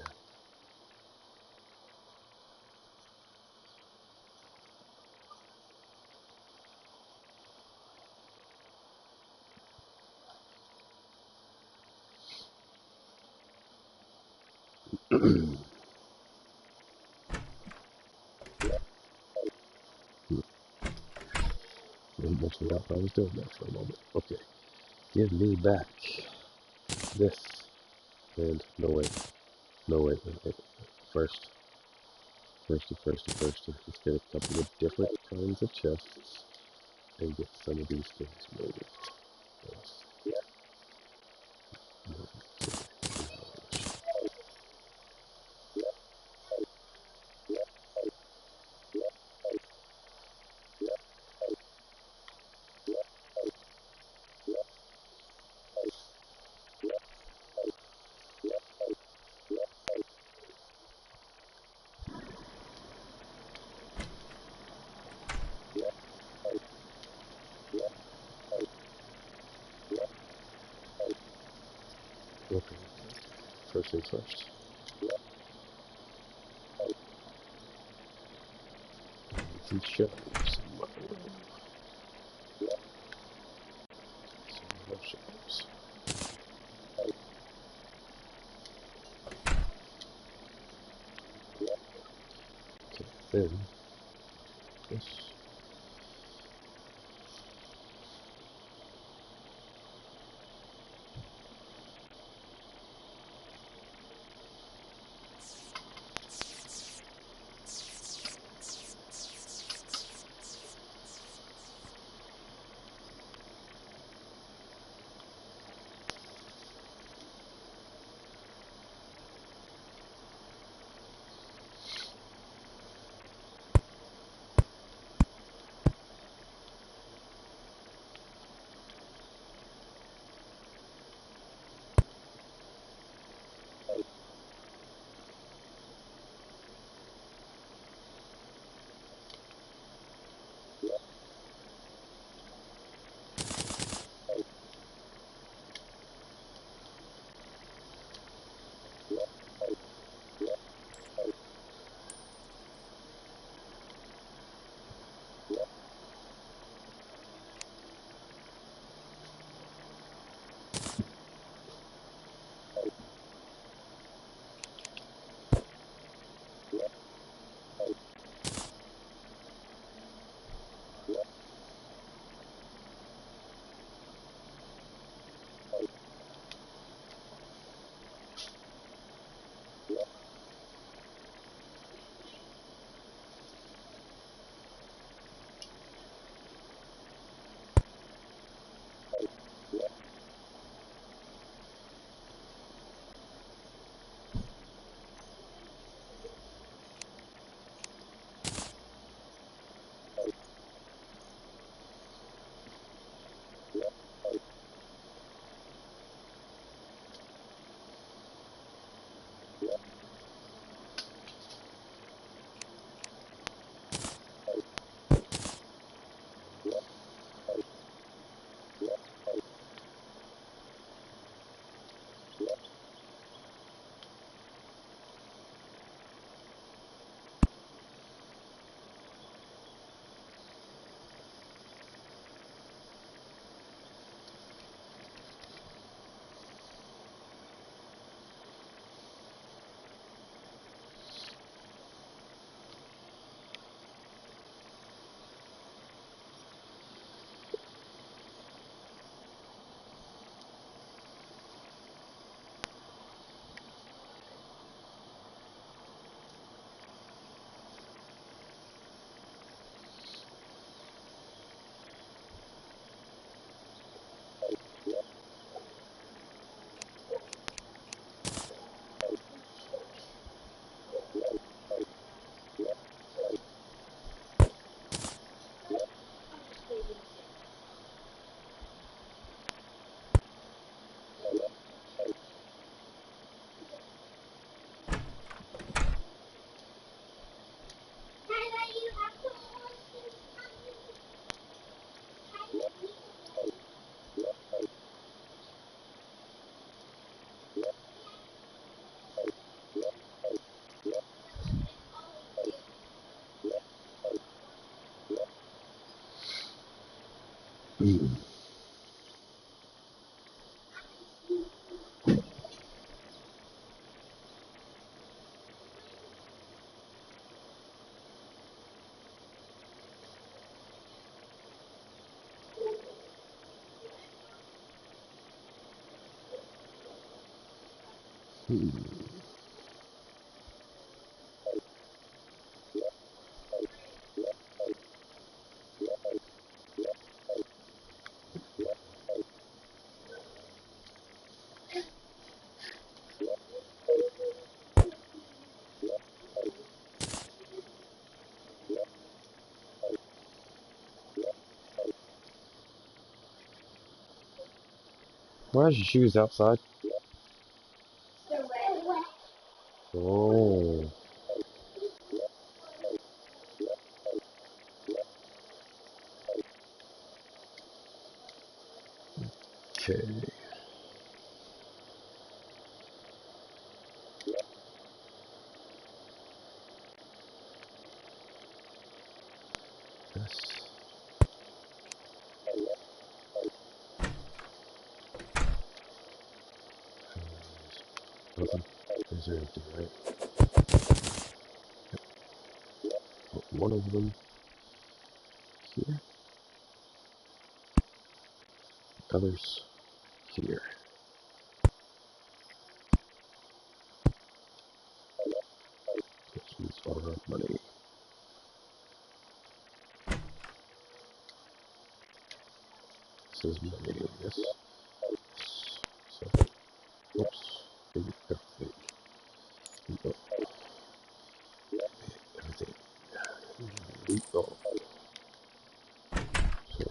Almost forgot I was doing that for a moment. Okay. Give me back this. And no wait. No wait. First. Firsty. Let's get a couple of different kinds of chests and get some of these things moved. Yes. first things first. Some shelves. Some more shelves. Okay, then this. Why is your shoes outside? Oh, okay. Nothing. These are empty, right? Put one of them here. Others here. This is our money. This is money. Yes. So, oops. Maybe everything. No, everything. No. So,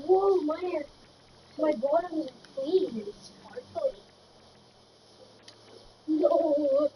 Whoa, my bottom is clean and sparkly. No.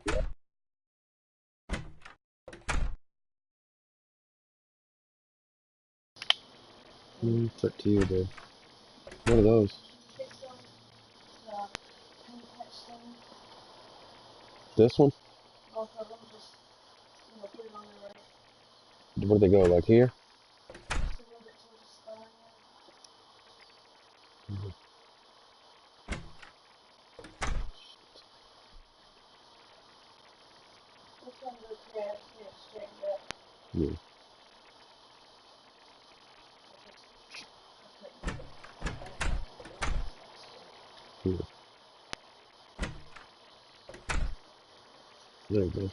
It's up to you, dude. What are those? This one? Where do they go? Like here? Yeah. Yeah. There you go.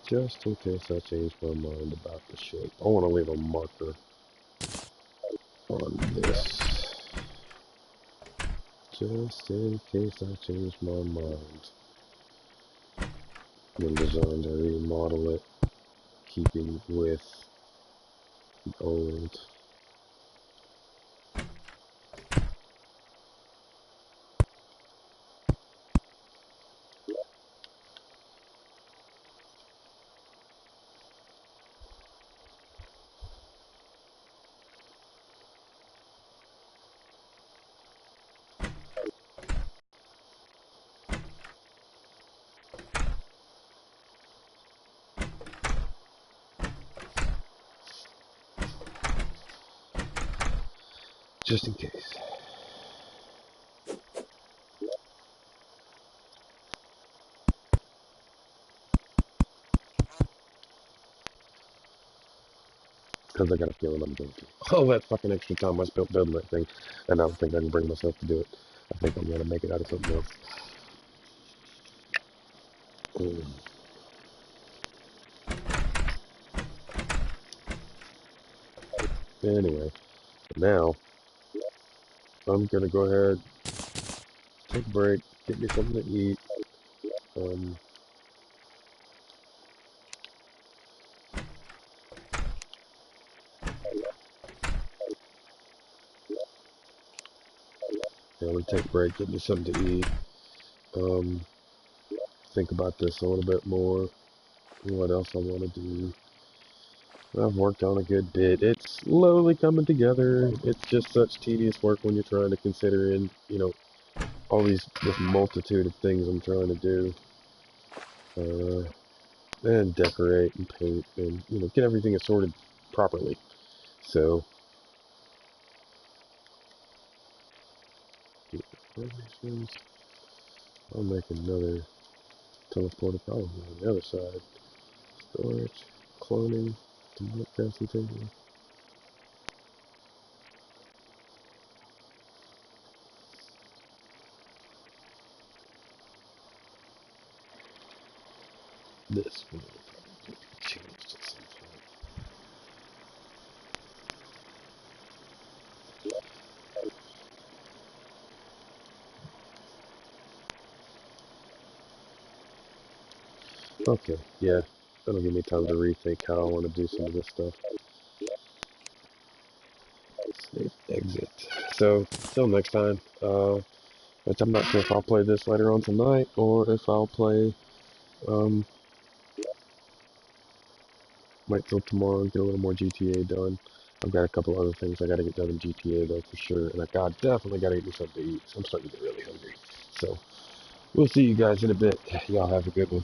just in case I change my mind about the shape. I want to leave a marker on this, just in case I change my mind. I'm designed to remodel it, keeping with the old. Just in case. Because I got a feeling I'm going to. All that fucking extra time I spent building that thing, and I don't think I can bring myself to do it. I think I'm going to make it out of something else. Anyway, now, I'm going to go ahead, take a break, get me something to eat. I'm going to take a break, get me something to eat. Think about this a little bit more. What else I want to do. I've worked on a good bit. It's slowly coming together. It's just such tedious work when you're trying to consider in, all this multitude of things I'm trying to do. And decorate and paint and, get everything assorted properly. So, I'll make another teleporter probably on the other side. Storage, cloning, demonic crafting table. This one will probably be changed at some point. Okay, yeah. That'll give me time to rethink how I want to do some of this stuff. Save, exit. So, till next time. Which I'm not sure if I'll play this later on tonight or if I'll play, wait till tomorrow and get a little more GTA done. I've got a couple other things I gotta get done in GTA though for sure, and definitely gotta get me something to eat. So I'm starting to get really hungry. So we'll see you guys in a bit. Y'all have a good one.